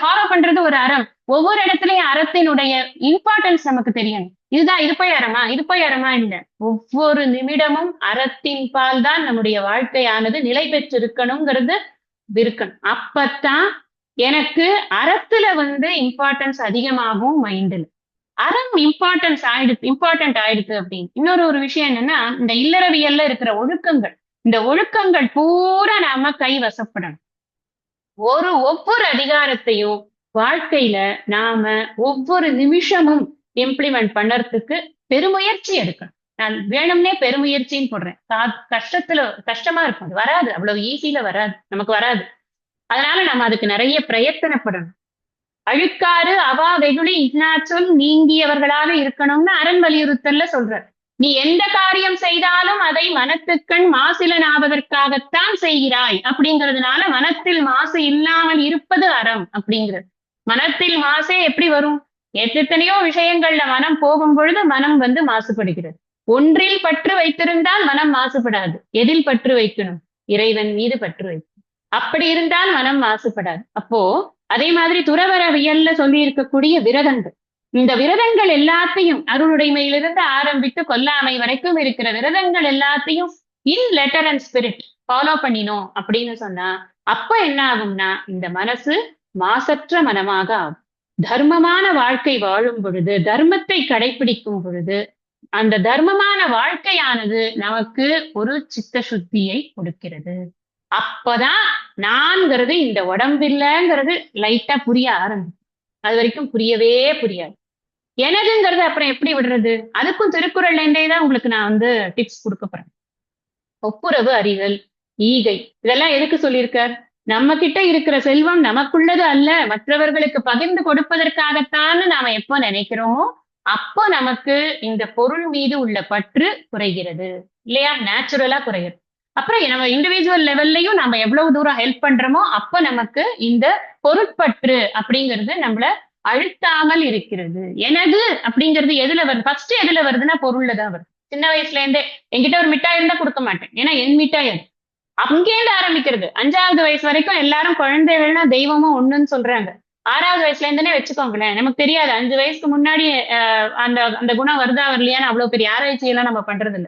Speaker 1: ஃபாலோ பண்றது ஒரு அறம். ஒவ்வொரு இடத்துலயும் அறத்தினுடைய இம்பார்ட்டன்ஸ் நமக்கு தெரியணும். இது போய் அறமா இல்லை. ஒவ்வொரு நிமிடமும் அறத்தின் பால் தான் நம்முடைய வாழ்க்கையானது நிலை பெற்று இருக்கணுங்கிறது இருக்கணும். அப்பத்தான் எனக்கு அறத்துல வந்து இம்பார்ட்டன்ஸ் அதிகமாகும். மைண்டில் அறம் இம்பார்ட்டன்ட் ஆயிடுது அப்படின்னு. இன்னொரு ஒரு விஷயம் என்னன்னா, இந்த இல்லறவியல்ல இருக்கிற ஒழுக்கங்கள், இந்த ஒழுக்கங்கள் பூரா நாம கைவசப்படணும். ஒவ்வொரு அதிகாரத்தையும் வாழ்க்கையில நாம ஒவ்வொரு நிமிஷமும் இம்ப்ளிமெண்ட் பண்ணறதுக்கு பெருமுயற்சி எடுக்கணும். நான் வேணும்னே பெருமுயற்சின்னு போடுறேன். கஷ்டமா இருக்கும், அது வராது, அவ்வளவு ஈஸியில வராது, நமக்கு வராது. அதனால நம்ம அதுக்கு நிறைய பிரயத்தனப்படணும். அழுக்காறு அவா வெகுளி இன்னாச்சொல் நீங்கியவர்களாக இருக்கணும்னு அரண் வலியுறுத்தல்ல சொல்றார். நீ எந்த காரியம் செய்தாலும் அதை மனத்துக்கண் மாசிலன் ஆவதற்காகத்தான் செய்கிறாய் அப்படிங்கிறதுனால மனத்தில் மாசு இல்லாமல் இருப்பது அறம் அப்படிங்கிறது. மனத்தில் மாசே எப்படி வரும்? எத்தனையோ விஷயங்கள்ல மனம் போகும் பொழுது மனம் வந்து மாசுபடுகிறது. ஒன்றில் பற்று வைத்திருந்தால் மனம் மாசுபடாது. எதில் பற்று வைக்கணும்? இறைவன் மீது பற்று வைக்கணும். அப்படி இருந்தால் மனம் மாசுபடாது. அப்போ அதே மாதிரி துறவரவியல்ல சொல்லி இருக்கக்கூடிய விரதங்கள், இந்த விரதங்கள் எல்லாத்தையும் அருளுடைமையிலிருந்து ஆரம்பித்து கொல்லாமை வரைக்கும் இருக்கிற விரதங்கள் எல்லாத்தையும் இன் லெட்டர் அண்ட் ஸ்பிரிட் ஃபாலோ பண்ணினோம் அப்படின்னு சொன்னா, அப்ப என்ன ஆகும்னா இந்த மனசு மாசற்ற மனமாக ஆகும். தர்மமான வாழ்க்கை வாழும் பொழுது, தர்மத்தை கடைபிடிக்கும் பொழுது, அந்த தர்மமான வாழ்க்கையானது நமக்கு ஒரு சித்த சுத்தியை கொடுக்கிறது. அப்பதான் நான்கிறது இந்த உடம்பில்லைங்கிறது லைட்டா புரிய ஆரம்பிக்கும். அது வரைக்கும் புரியவே புரியாது. எனதுங்கிறது அப்புறம் எப்படி விடுறது? அதுக்கும் திருக்குறள்ல இருந்தே தான் உங்களுக்கு நான் வந்து டிப்ஸ் கொடுக்க போறேன். ஒப்புரவு அறிதல், ஈகை, இதெல்லாம் எதுக்கு சொல்லியிருக்கார்? நம்ம கிட்ட இருக்கிற செல்வம் நமக்குள்ளது அல்ல, மற்றவர்களுக்கு பகிர்ந்து கொடுப்பதற்காகத்தான் நாம எப்போ நினைக்கிறோமோ அப்போ நமக்கு இந்த பொருள் மீது உள்ள பற்று குறைகிறது இல்லையா? நேச்சுரலா குறைகிறது. அப்புறம் நம்ம இண்டிவிஜுவல் லெவல்லையும் நம்ம எவ்வளவு தூரம் ஹெல்ப் பண்றோமோ அப்ப நமக்கு இந்த பொருட்பற்று அப்படிங்கிறது நம்மள அழுத்தாமல் இருக்கிறது. எனது அப்படிங்கிறது எதுல வருது? ஃபர்ஸ்ட் எதுல வருதுன்னா பொருள்ல தான் வருது. சின்ன வயசுல இருந்தே என்கிட்ட ஒரு மிட்டாய் இருந்தா கொடுக்க மாட்டேன், ஏன்னா என் மிட்டாய் அது. அங்கேருந்து ஆரம்பிக்கிறது. 5வது வயசு வரைக்கும் எல்லாரும் குழந்தைகள்னா தெய்வமும் ஒண்ணுன்னு சொல்றாங்க. 6வது வயசுல இருந்துனே வச்சுக்கோங்களேன். நமக்கு தெரியாது 5 வயசுக்கு முன்னாடி அந்த அந்த குணம் வருதா வரலையான்னு அவ்வளவு பெரிய ஆராய்ச்சி எல்லாம் நம்ம பண்றது இல்ல.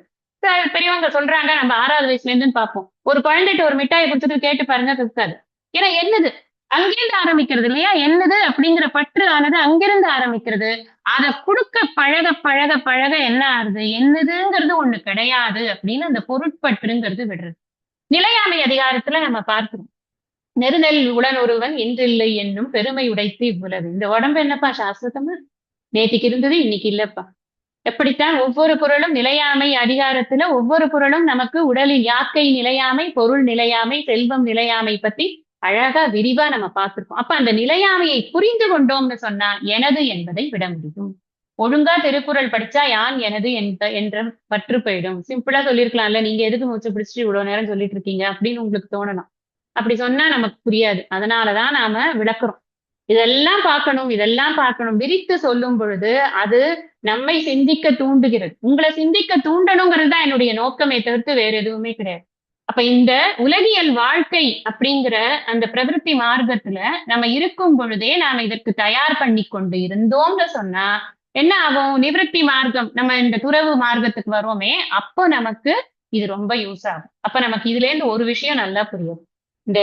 Speaker 1: பெரியவங்க சொல்றாங்க நம்ம 6வது வயசுல இருந்துன்னு பார்ப்போம். ஒரு குழந்தைகிட்ட ஒரு மிட்டாயை கொடுத்துட்டு கேட்டு பாருங்க இருக்காது. ஏன்னா என்னது? அங்கிருந்து ஆரம்பிக்கிறது இல்லையா? என்னது அப்படிங்கிற பற்று ஆனது அங்கிருந்து ஆரம்பிக்கிறது. அதை கொடுக்க பழக பழக பழக என்ன ஆகுது? என்னதுங்கிறது ஒண்ணு கிடையாது அப்படின்னு அந்த பொருட்பற்றுங்கிறது விடுறது. நிலையாமை அதிகாரத்துல நம்ம பார்க்கிறோம். நெருநெல் உடன் ஒருவன் இன்றில்லை என்னும் பெருமை உடைத்து இவ்வுலகு. இந்த உடம்பு என்னப்பா சாஸ்வதமா? நேத்திக்கு இருந்தது இன்னைக்கு இல்லப்பா. எப்படித்தான் ஒவ்வொரு பொருளும் நிலையாமை அதிகாரத்துல ஒவ்வொரு பொருளும் நமக்கு உடலில் யாக்கை நிலையாமை, பொருள் நிலையாமை, செல்வம் நிலையாமை பத்தி அழகா விரிவா நம்ம பார்த்திருக்கோம். அப்ப அந்த நிலையாமையை புரிந்து கொண்டோம்னு சொன்னா எனது என்பதை விட முடியும். ஒழுங்கா திருக்குறள் படிச்சா யான் எனது என்ற பற்று போயிடும். சிம்பிளா சொல்லிருக்கலாம்ல, நீங்க எதுக்கு மூச்சு பிடிச்சிட்டு இவ்வளவு நேரம் சொல்லிட்டு இருக்கீங்க அப்படின்னு உங்களுக்கு தோணலாம். அப்படி சொன்னா நமக்கு புரியாது. அதனாலதான் நாம விளக்குறோம். இதெல்லாம் பார்க்கணும், இதெல்லாம் பார்க்கணும் விரித்து சொல்லும் பொழுது அது நம்மை சிந்திக்க தூண்டுகிறது. உங்களை சிந்திக்க தூண்டணுங்கிறது தான் என்னுடைய நோக்கமே தவிர்த்து வேற எதுவுமே கிடையாது. அப்ப இந்த உலகியல் வாழ்க்கை அப்படிங்கிற அந்த பிரவிற்த்தி மார்க்கத்துல நம்ம இருக்கும் பொழுதே நாம இதற்கு தயார் பண்ணி கொண்டு இருந்தோம்னு சொன்னா என்ன ஆகும்? நிவிருத்தி மார்க்கம், நம்ம இந்த துறவு மார்க்கத்துக்கு வருவோமே அப்போ நமக்கு இது ரொம்ப யூஸ் ஆகும். அப்ப நமக்கு இதுல இருந்து ஒரு விஷயம் நல்லா புரியும். இந்த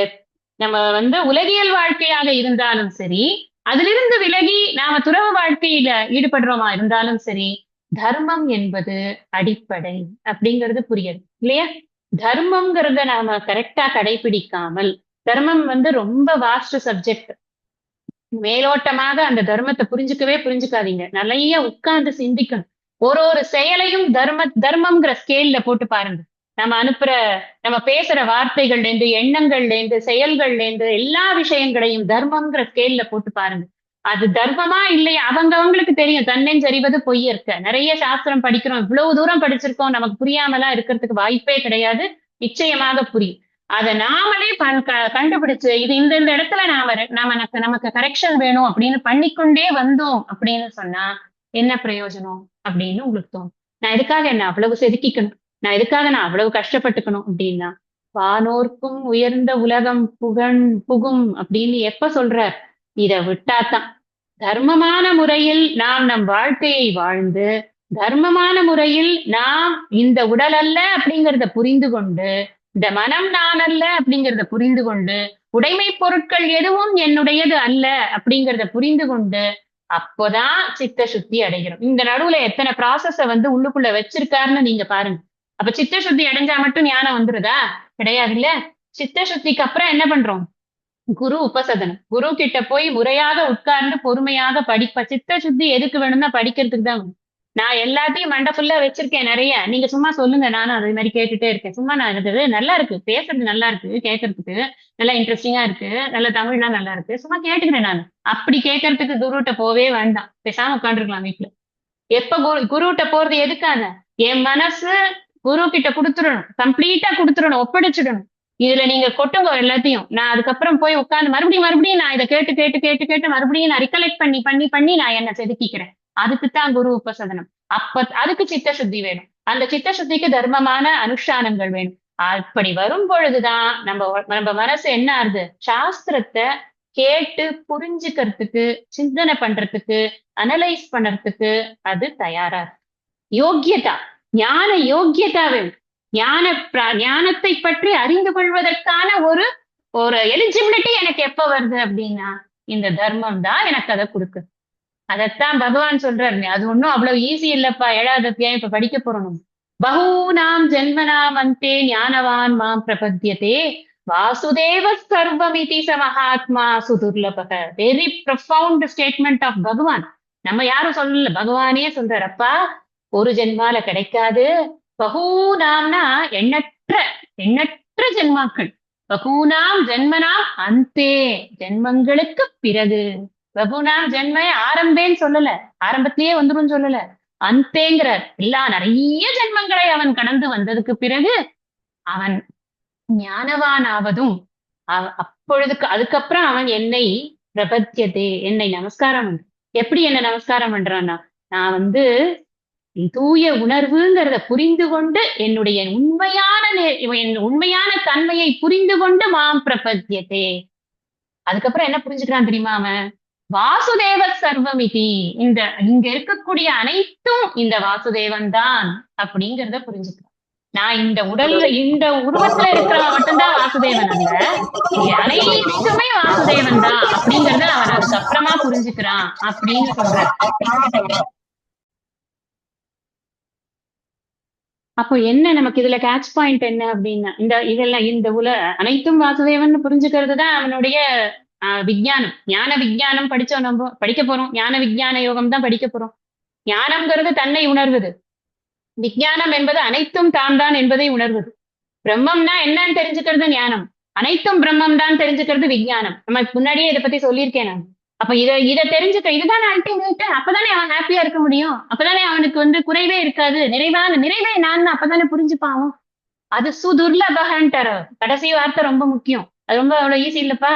Speaker 1: நம்ம உலகியல் வாழ்க்கையாக இருந்தாலும் சரி, அதிலிருந்து விலகி நாம துறவு வாழ்க்கையில ஈடுபடுறோமா இருந்தாலும் சரி, தர்மம் என்பது அடிப்படை அப்படிங்கிறது புரியுது இல்லையா? தர்மம்ங்கிறத நாம கரெக்டா கடைபிடிக்காமல், தர்மம் ரொம்ப வாஸ்ட் சப்ஜெக்ட். மேலோட்டமாக அந்த தர்மத்தை புரிஞ்சுக்காதீங்க. நிறைய உட்கார்ந்து சிந்திக்கணும். ஒரு ஒரு செயலையும் தர்மம்ங்கிற ஸ்கேல்ல போட்டு பாருங்க. நம்ம பேசுற வார்த்தைகள்ல இருந்து, எண்ணங்கள்ல இருந்து, செயல்கள்ல இருந்து எல்லா விஷயங்களையும் தர்மம்ங்கிற ஸ்கேல்ல போட்டு பாருங்க. அது தர்மமா இல்லையா அவங்களுக்கு தெரியும். தன்னெஞ்சறிவது பொய்யற்க. நிறைய சாஸ்திரம் படிக்கிறோம், இவ்வளவு தூரம் படிச்சிருக்கோம், நமக்கு புரியாமலாம் இருக்கிறதுக்கு வாய்ப்பே கிடையாது. நிச்சயமாக புரியும். அதை நாமளே கண்டுபிடிச்சு இது இந்த இடத்துல நமக்கு கரெக்ஷன் வேணும் அப்படின்னு பண்ணிக்கொண்டே வந்தோம் அப்படின்னு சொன்னா என்ன பிரயோஜனம் அப்படின்னு உங்களுக்கு தோணும். நான் எதுக்காக என்ன அவ்வளவு செதுக்கிக்கணும், நான் அவ்வளவு கஷ்டப்பட்டுக்கணும் அப்படின்னா, வானோர்க்கும் உயர்ந்த உலகம் புகும் அப்படின்னு எப்ப சொல்றார்? இத விட்டாதான் தர்மமான முறையில் நாம் நம் வாழ்க்கையை வாழ்ந்து, தர்மமான முறையில் நாம் இந்த உடல் அல்ல அப்படிங்கிறத புரிந்து கொண்டு, இந்த மனம் நான் அல்ல அப்படிங்கிறத புரிந்து கொண்டு, உடைமை பொருட்கள் எதுவும் என்னுடையது அல்ல அப்படிங்கிறத புரிந்து கொண்டு, அப்போதான் சித்த சுத்தி அடைகிறோம். இந்த நடுவுல எத்தனை ப்ராசஸ உள்ளுக்குள்ள வச்சிருக்காருன்னு நீங்க பாருங்க. அப்ப சித்த சுத்தி அடைஞ்சா மட்டும் ஞானம் வந்துருதா? கிடையாது இல்ல. சித்த சுத்திக்கு அப்புறம் என்ன பண்றோம்? குரு உபசதனம். குரு கிட்ட போய் முறையாக உட்கார்ந்து பொறுமையாக சித்த சுத்தி எதுக்கு வேணும்னா படிக்கிறதுக்கு தான். நான் எல்லாத்தையும் மண்டை ஃபுல்லா வச்சிருக்கேன் நிறைய. நீங்க சும்மா சொல்லுங்க, நானும் அதே மாதிரி கேட்டுட்டே இருக்கேன். சும்மா நான் இருக்குது நல்லா இருக்கு, பேசுறது நல்லா இருக்கு, கேட்கறதுக்கு நல்லா இன்ட்ரெஸ்டிங்கா இருக்கு, நல்ல தமிழ்லாம் நல்லா இருக்கு, சும்மா கேட்டுக்கிறேன் நான். அப்படி கேட்கறதுக்கு குருட்ட போவே வேண்டாம், பேசாம உட்காந்துருக்கலாம் வீட்டுல. எப்ப குருட்ட போறது எதுக்காக? என் மனசு குரு கிட்ட கொடுத்துடணும், கம்ப்ளீட்டா கொடுத்துடணும், ஒப்படைச்சிடணும். இதுல நீங்க கொட்டுங்க எல்லாத்தையும். நான் அதுக்கப்புறம் போய் உட்கார்ந்து மறுபடியும் நான் இதை கேட்டு கேட்டு கேட்டு கேட்டு மறுபடியும் நான் ரிகலெக்ட் பண்ணி பண்ணி பண்ணி நான் என்ன செதுக்கிக்கிறேன். அதுக்குத்தான் குரு உபசதனம். அதுக்கு சித்த சுத்தி வேணும். அந்த சித்த சுத்திக்கு தர்மமான அனுஷ்டானங்கள் வேணும். அப்படி வரும் பொழுதுதான் நம்ம மனசு என்ன ஆகுது? சாஸ்திரத்தை கேட்டு புரிஞ்சுக்கிறதுக்கு, சிந்தனை பண்றதுக்கு, அனலைஸ் பண்றதுக்கு அது தயாரா. யோக்கியதா, ஞான யோக்கியதா வேணும். ஞானத்தை பற்றி அறிந்து கொள்வதற்கான ஒரு ஒரு எலிஜிபிலிட்டி எனக்கு எப்ப வருது அப்படின்னா, இந்த தர்மம் தான் எனக்கு அதை கொடுக்கு. அதைத்தான் பகவான் சொல்றாரு. அது ஒண்ணும் அவ்வளவு ஈஸி இல்லப்பா. 7வது அத்தியாயம் இப்ப படிக்க போறோம். பகூனாம் ஜென்மனாம் அந்தே ஞானவான் மாம் பிரபத்தியதே வாசுதேவ சர்வமிதி ச மகாத்மா சுதுர்லபக. Very profound statement of Bhagavan. நம்ம யாரும் சொல்லல, பகவானே சொல்றாரு. அப்பா, ஒரு ஜென்மால கிடைக்காது. பகூனாம்னா எண்ணற்ற எண்ணற்ற ஜென்மாக்கள். பகூனாம் ஜென்மனாம் அந்தே, ஜென்மங்களுக்கு பிறகு. பகூனாம் ஜென்ம ஆரம்பேன்னு சொல்லல, ஆரம்பத்திலேயே வந்துரும் சொல்லல, அந்தேங்கிறார். எல்லா நிறைய ஜென்மங்களை அவன் கடந்து வந்ததுக்கு பிறகு அவன் ஞானவானாவதும் அப்பொழுதுக்கு அதுக்கப்புறம் அவன் என்னை பிரபத்தியதே, என்னை நமஸ்காரம் பண்றான். எப்படி என்ன நமஸ்காரம் பண்றான்னா, நான் தூய உணர்வுங்கிறத புரிந்து கொண்டு என்னுடைய என் உண்மையான தன்மையை புரிந்து கொண்டு மாம் பிரபத்தியதே. அதுக்கப்புறம் என்ன புரிஞ்சுக்கிறான் தெரியுமா அவன்? வாசுதேவ சர்வமிதி, இங்க இருக்கக்கூடிய அனைத்தும் இந்த வாசுதேவன் தான் அப்படிங்கிறத புரிஞ்சுக்கிறான். நான் இந்த உருவத்துல இருக்கிறவன் மட்டும்தான் வாசுதேவன் அல்ல, இங்க அனைத்துமே வாசுதேவன் தான் அப்படிங்கறத அவன் அதுக்கப்புறமா புரிஞ்சுக்கிறான் அப்படின்னு சொல்ற. அப்போ என்ன நமக்கு இதுல கேட்ச் பாயிண்ட் என்ன அப்படின்னா, இதெல்லாம் அனைத்தும் வாசுதேவன் புரிஞ்சுக்கிறது தான் அவனுடைய விஞ்ஞானம். ஞான விஞ்ஞானம் படிச்சோம், நம்ம படிக்க போறோம். ஞான விஞ்ஞான யோகம் தான் படிக்க போறோம். ஞானம்ங்கிறது தன்னை உணர்வது, விஞ்ஞானம் என்பது அனைத்தும் தான் என்பதை உணர்வது. பிரம்மம்னா என்னன்னு தெரிஞ்சுக்கிறது ஞானம், அனைத்தும் பிரம்மம் தான் தெரிஞ்சுக்கிறது விஞ்ஞானம். நம்ம முன்னாடியே இதை பத்தி சொல்லியிருக்கேன் நான். அப்ப இதை தெரிஞ்சுக்க, இதுதான் அல்டிமேட். அப்பதானே அவன் ஹாப்பியா இருக்க முடியும், அப்பதானே அவனுக்கு குறைவே இருக்காது, நிறைவே நான் அப்பதானே புரிஞ்சுப்பான். அது சுதுர்லபகன்ட்டார். கடைசி வார்த்தை ரொம்ப முக்கியம். அது ரொம்ப அவ்வளவு ஈஸி இல்லப்பா,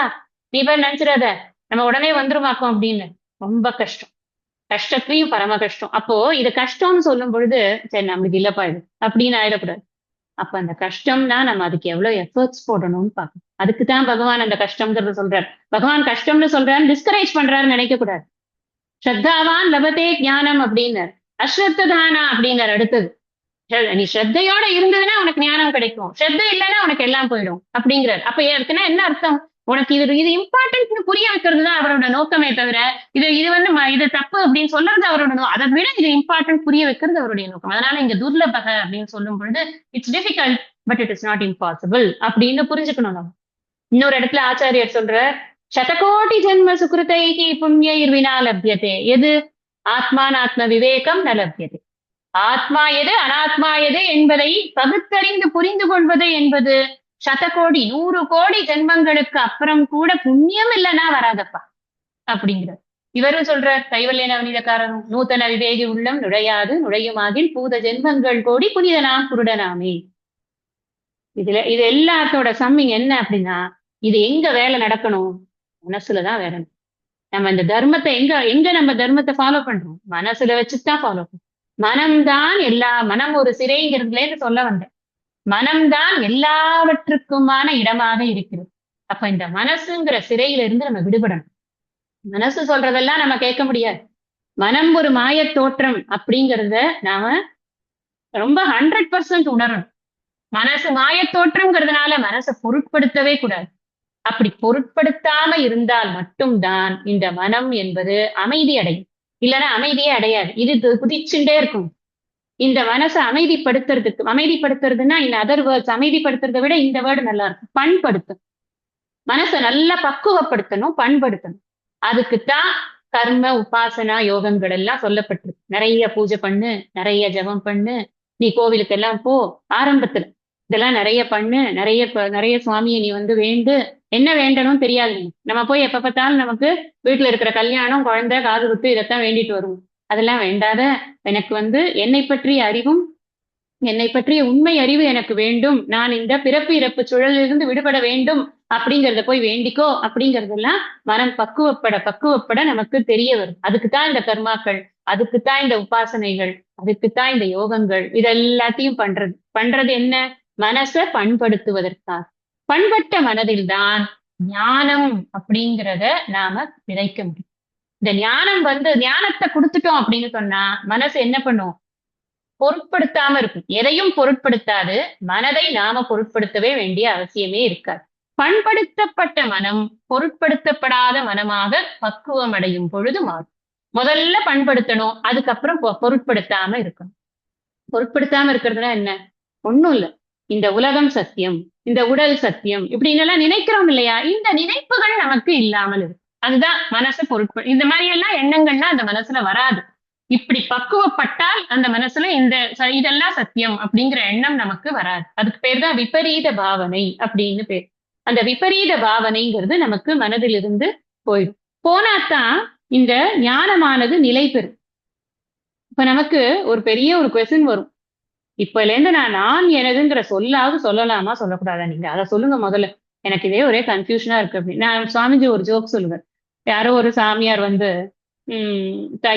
Speaker 1: நீ போய் நினைச்சிடாத நம்ம உடனே வந்துருமாக்கும் அப்படின்னு. ரொம்ப கஷ்டம், கஷ்டத்தையும் பரம கஷ்டம். அப்போ இது கஷ்டம்னு சொல்லும் பொழுது சரி நம்மளுக்கு இல்லப்பா இது அப்படின்னு ஆயிடக்கூடாது. அப்ப அந்த கஷ்டம்னா நம்ம அதுக்கு எவ்வளவு எஃபர்ட்ஸ் போடணும்னு பார்க்கணும். அதுக்குதான் பகவான் அந்த கஷ்டம்ங்கிறத சொல்றாரு. பகவான் கஷ்டம்னு சொல்றாரு, டிஸ்கரேஜ் பண்றாருன்னு நினைக்க கூடாது. ஸ்ரத்தாவான் லபதே ஞானம் அப்படின்னாரு, அஸ்ரத்ததானா அப்படின்னாரு. அடுத்தது, நீ ஸ்ரத்தையோட இருந்ததுன்னா உனக்கு ஞானம் கிடைக்கும், ஸ்ரத்தை இல்லைன்னா உனக்கு எல்லாம் போயிடும் அப்படிங்கிறார். அப்ப இருக்குன்னா என்ன அர்த்தம்? உனக்கு இது இம்பார்ட்டன்ட் புரிய வைக்கிறது தான் அவரோட நோக்கமே தவிர இது தப்பு அப்படின்னு சொல்றது அவரோட அதை விட இது இம்பார்ட்டன்ட் புரிய வைக்கிறது அவருடைய நோக்கம். அதனால இங்க துர்லபக அப்படின்னு சொல்லும் பொழுது it's difficult but it is not impossible அப்படின்னு புரிஞ்சுக்கணும் நம்ம. இன்னொரு இடத்துல ஆச்சாரியர் சொல்ற, சதகோட்டி ஜென்ம சுகிருதைகி புண்ணியர்வினா லப்யதே, எது ஆத்மானாத்ம விவேகம் ந லப்யதே. ஆத்மா எது அனாத்மா எது என்பதை பகுத்தறிந்து புரிந்து கொள்வது என்பது சதகோடி 100 கோடி ஜென்மங்களுக்கு அப்புறம் கூட புண்ணியம் இல்லைன்னா வராதப்பா அப்படிங்கிறார். இவரும் சொல்றார் கைவல்ய நவநீதக்காரரும், நூத்தன விவேகி உள்ளம் நுழையாது நுழையுமாகில் பூத ஜென்மங்கள் கோடி புனிதனாம் குருடனாமே. இது எல்லாத்தோட சம்மிங் என்ன அப்படின்னா, இது எங்க வேலை நடக்கணும்? மனசுலதான் வேலை. நம்ம இந்த தர்மத்தை எங்க நம்ம தர்மத்தை ஃபாலோ பண்றோம்? மனசுல வச்சுதான் ஃபாலோ பண்றோம். மனம் ஒரு சிறைங்கிறதுல சொல்ல வந்தேன். மனம்தான் எல்லாவற்றுக்குமான இடமாக இருக்கிறது. அப்ப இந்த மனசுங்கிற சிறையில இருந்து நம்ம விடுபடணும். மனசு சொல்றதெல்லாம் நம்ம கேட்க முடியாது. மனம் ஒரு மாய தோற்றம் அப்படிங்கிறத நாம ரொம்ப 100% உணரணும். மனசு மாய தோற்றம்ங்கிறதுனால மனசை பொருட்படுத்தவே கூடாது. அப்படி பொருட்படுத்தாம இருந்தால் மட்டும்தான் இந்த மனம் என்பது அமைதி அடையும். இல்லைன்னா அமைதியே அடையாது, இது குதிச்சுட்டே இருக்கும். இந்த மனசை அமைதிப்படுத்துறதுன்னா இன் அதர் வேர்ட்ஸ், அமைதிப்படுத்துறதை விட இந்த வேர்டு நல்லா இருக்கும், பண்படுத்தும். மனசை நல்லா பக்குவப்படுத்தணும், பண்படுத்தணும். அதுக்குத்தான் கர்ம உபாசனா யோகங்கள் எல்லாம் சொல்லப்பட்டிருக்கு. நிறைய பூஜை பண்ணு, நிறைய ஜபம் பண்ணு, நீ கோவிலுக்கு எல்லாம் போ, ஆரம்பத்துல இதெல்லாம் நிறைய பண்ணு, நிறைய சுவாமியை நீ வேண்டு. என்ன வேண்டணும் தெரியாது. நம்ம போய் எப்ப பார்த்தாலும் நமக்கு வீட்டுல இருக்கிற கல்யாணம், குழந்தை, காது குத்து இதைத்தான் வேண்டிட்டு வருவோம். அதெல்லாம் வேண்டாத, எனக்கு என்னை பற்றிய அறிவும் என்னை பற்றிய உண்மை அறிவு எனக்கு வேண்டும், நான் இந்த பிறப்பு இறப்பு சுழலிலிருந்து விடுபட வேண்டும் அப்படிங்கிறத போய் வேண்டிக்கோ அப்படிங்கறதெல்லாம் மனம் பக்குவப்பட நமக்கு தெரிய வரும். அதுக்குத்தான் இந்த கர்மாக்கள், அதுக்குத்தான் இந்த உபாசனைகள், அதுக்குத்தான் இந்த யோகங்கள். இதெல்லாத்தையும் பண்றது என்ன? மனசை பண்படுத்துவதற்காக. பண்பட்ட மனதில் தான் ஞானம் அப்படிங்கிறத நாம விதைக்க முடியும். இந்த ஞானம் ஞானத்தை கொடுத்துட்டோம் அப்படின்னு சொன்னா மனசு என்ன பண்ணும்? பொருட்படுத்தாம இருக்கும். எதையும் பொருட்படுத்தாது. மனதை நாம பொருட்படுத்தவே வேண்டிய அவசியமே இருக்காது. பண்படுத்தப்பட்ட மனம் பொருட்படுத்தப்படாத மனமாக பக்குவம் அடையும் பொழுது மாறும். முதல்ல பண்படுத்தணும், அதுக்கப்புறம் பொருட்படுத்தாம இருக்கணும். பொருட்படுத்தாம இருக்கிறதுனா என்ன? ஒண்ணும் இல்ல, இந்த உலகம் சத்தியம், இந்த உடல் சத்தியம், இப்படின்னு எல்லாம் நினைக்கிறோம் இல்லையா? இந்த நினைப்புகள் நமக்கு இல்லாமல் இருக்கு. அதுதான் மனசை இந்த மாதிரி எல்லாம் எண்ணங்கள்லாம் அந்த மனசுல வராது.
Speaker 2: இப்படி பக்குவப்பட்டால் அந்த மனசுல இதெல்லாம் சத்தியம் அப்படிங்கிற எண்ணம் நமக்கு வராது. அதுக்கு பேர் தான் விபரீத பாவனை அப்படின்னு பேர். அந்த விபரீத பாவனைங்கிறது நமக்கு மனதிலிருந்து போயிடும். போனாத்தான் இந்த ஞானமானது நிலை பெறும். இப்ப நமக்கு ஒரு பெரிய ஒரு கொஸ்டின் வரும். இப்பல இருந்து நான் எனதுங்கிற சொல்லாவது சொல்லலாமா சொல்லக்கூடாதா? நீங்க அதை சொல்லுங்க முதல்ல. எனக்கு இதே ஒரே கன்ஃபியூஷனா இருக்கு அப்படின்னு. நான் சுவாமிஜி ஒரு ஜோக் சொல்லுவேன். யாரோ ஒரு சாமியார் வந்து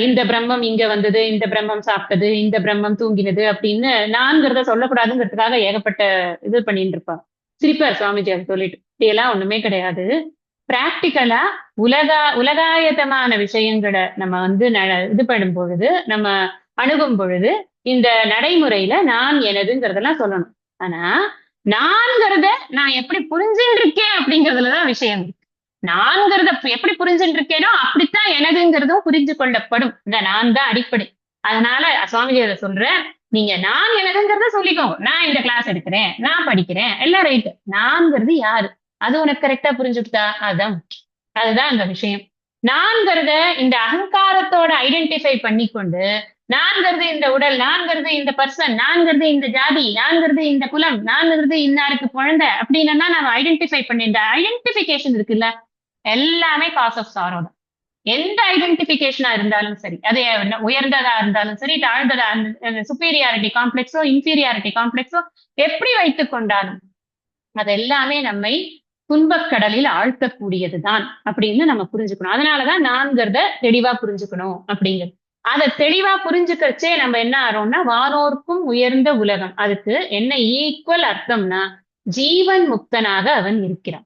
Speaker 2: இந்த பிரம்மம் இங்க வந்தது, இந்த பிரம்மம் சாப்பிட்டது, இந்த பிரம்மம் தூங்கினது அப்படின்னு நான்கிறத சொல்லக்கூடாதுங்கிறதுக்காக ஏகப்பட்ட இது பண்ணிட்டு இருப்பார். சிரிப்பார் சுவாமிஜி அதை சொல்லிட்டு. இப்படியெல்லாம் ஒண்ணுமே கிடையாது. பிராக்டிக்கலா உலகாயத்தமான விஷயங்களை நம்ம வந்து இது பண்ணும் பொழுது, நம்ம அணுகும் பொழுது இந்த நடைமுறையில நான் எனதுங்கிறதெல்லாம் சொல்லணும். ஆனா நான்கிறத நான் எப்படி புரிஞ்சுட்டு இருக்கேன் அப்படிங்கறதுலதான் விஷயம் இருக்கு. நான்கிறத எப்படி புரிஞ்சுட்டு இருக்கேனோ அப்படித்தான் எனதுங்கிறதும் புரிஞ்சு கொள்ளப்படும். இந்த நான் தான் அடிப்படை. அதனால சுவாமிஜி அதை சொல்ற, நீங்க நான் எனதுங்கிறத சொல்லிக்கோங்க. நான் இந்த கிளாஸ் எடுக்கிறேன், நான் படிக்கிறேன், எல்லாம் ரைட்டு. நான்கிறது யாரு? அது உனக்கு கரெக்டா புரிஞ்சுக்கிட்டா அதுதான் முக்கியம். அதுதான் அந்த விஷயம். நான்கிறத இந்த அகங்காரத்தோட ஐடென்டிஃபை பண்ணிக்கொண்டு, நான்கிறது இந்த உடல், நான்கிறது இந்த பர்சன், நான்கிறது இந்த ஜாதி, நான்கிறது இந்த குலம், நான்கிறது இன்னாருக்கு குழந்தை அப்படின்னா நம்ம ஐடென்டிஃபை பண்ணி இந்த ஐடென்டிபிகேஷன் இருக்குல்ல, எல்லாமே காஸ் ஆஃப் சாரோ தான். எந்த ஐடென்டிபிகேஷனா இருந்தாலும் சரி, அது உயர்ந்ததா இருந்தாலும் சரி, தாழ்ந்ததா, சுப்பீரியாரிட்டி காம்ப்ளெக்ஸோ இன்ஃபீரியாரிட்டி காம்ப்ளெக்ஸோ எப்படி வைத்துக் கொண்டாலும் அது எல்லாமே நம்மை துன்பக்கடலில் ஆழ்த்தக்கூடியதுதான் அப்படின்னு நம்ம புரிஞ்சுக்கணும். அதனாலதான் நான்கிறத தெளிவா புரிஞ்சுக்கணும் அப்படிங்கிறது. அதை தெளிவா புரிஞ்சுக்கச்சே நம்ம என்ன ஆறோம்னா, வானோர்க்கும் உயர்ந்த உலகம். அதுக்கு என்ன ஈக்குவல் அர்த்தம்னா, ஜீவன் முக்தனாக அவன் இருக்கிறான்.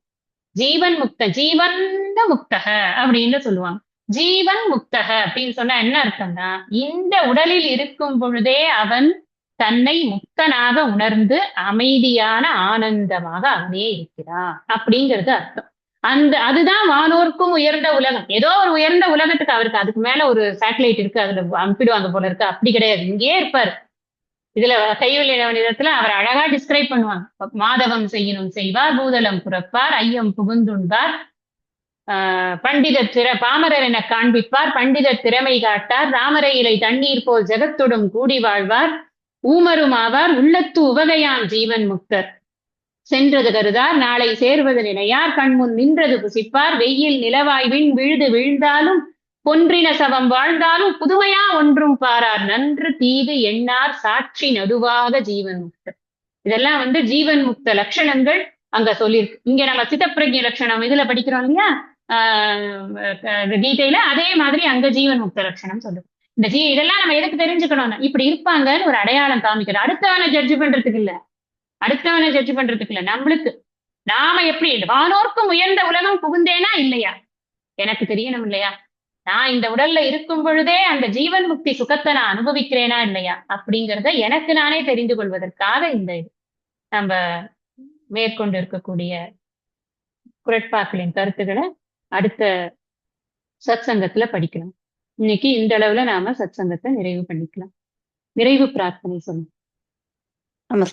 Speaker 2: ஜீவன் முக்த ஜீவந்த முக்தக அப்படின்னு சொல்லுவாங்க. ஜீவன் முக்தக அப்படின்னு சொன்னா என்ன அர்த்தம்னா, இந்த உடலில் இருக்கும் பொழுதே அவன் தன்னை முக்தனாக உணர்ந்து அமைதியான ஆனந்தமாக அவனே இருக்கிறான் அப்படிங்கிறது அர்த்தம். அதுதான் வானோர்க்கும் உயர்ந்த உலகம். ஏதோ ஒரு உயர்ந்த உலகத்துக்கு அவருக்கு அதுக்கு மேல ஒரு சேட்டலைட் இருக்கு, அதுல அனுப்பிடுவாங்க போல இருக்கு. அப்படி கிடையாது, இங்கேயே இருப்பாரு. இதுல கைவல்லியத்துல அவர் அழகா டிஸ்கிரைப் பண்ணுவாங்க. மாதவம் செய்யணும் செய்வார், பூதலம் புறப்பார், ஐயம் புகுந்துண்பார், பாமரர் என காண்பிப்பார், பண்டிதர் திறமை காட்டார், தாமரை இலை தண்ணீர் போல் ஜெகத்துடன் கூடி வாழ்வார், ஊமரும் ஆவார், உள்ளத்து உவகையான் ஜீவன் முக்தர், சென்றது கருதார், நாளை சேர்வது நினையார், கண்முன் நின்றது புசிப்பார், வெயில் நிலவாய்வின் விழுது வீழ்ந்தாலும் பொன்றின சவம் வாழ்ந்தாலும் புதுமையா ஒன்றும் பாரார், நன்று தீது எண்ணார், சாட்சி நடுவாக ஜீவன் முக்தர். இதெல்லாம் வந்து ஜீவன் முக்த லட்சணங்கள் அங்க சொல்லியிருக்கு. இங்க நம்ம சித்தப்பிரஜ்ய லட்சணம் இதுல படிக்கிறோம் இல்லையா, கீதையில, அதே மாதிரி அங்க ஜீவன் முக்த லட்சணம் சொல்லுது. இதெல்லாம் நம்ம எதுக்கு தெரிஞ்சுக்கணும்னா, இப்படி இருப்பாங்கன்னு ஒரு அடையாளம் காமிக்கிறோம். அடுத்தவனை ஜட்ஜ் பண்றதுக்கு இல்ல, அடுத்தவனை ஜட்ஜ் பண்றதுக்கு இல்ல, நம்மளுக்கு நாம எப்படி வானோர்க்கும் உயர்ந்த உலகம் புகுந்தேனா இல்லையா, எனக்கு தெரியணும் இல்லையா, நான் இந்த உடல்ல இருக்கும் பொழுதே அந்த ஜீவன் முக்தி சுகத்தை நான் அனுபவிக்கிறேனா இல்லையா அப்படிங்கிறத எனக்கு நானே தெரிந்து கொள்வதற்காக இந்த இது நம்ம மேற்கொண்டு இருக்கக்கூடிய குரட்பாக்களின் கருத்துக்களை அடுத்த சத் சங்கத்துல படிக்கலாம். இன்னைக்கு இந்த அளவுல நாம சத் சங்கத்தை நிறைவு பண்ணிக்கலாம். நிறைவு பிரார்த்தனை சொல்லுங்க. நமஸ்காரம்.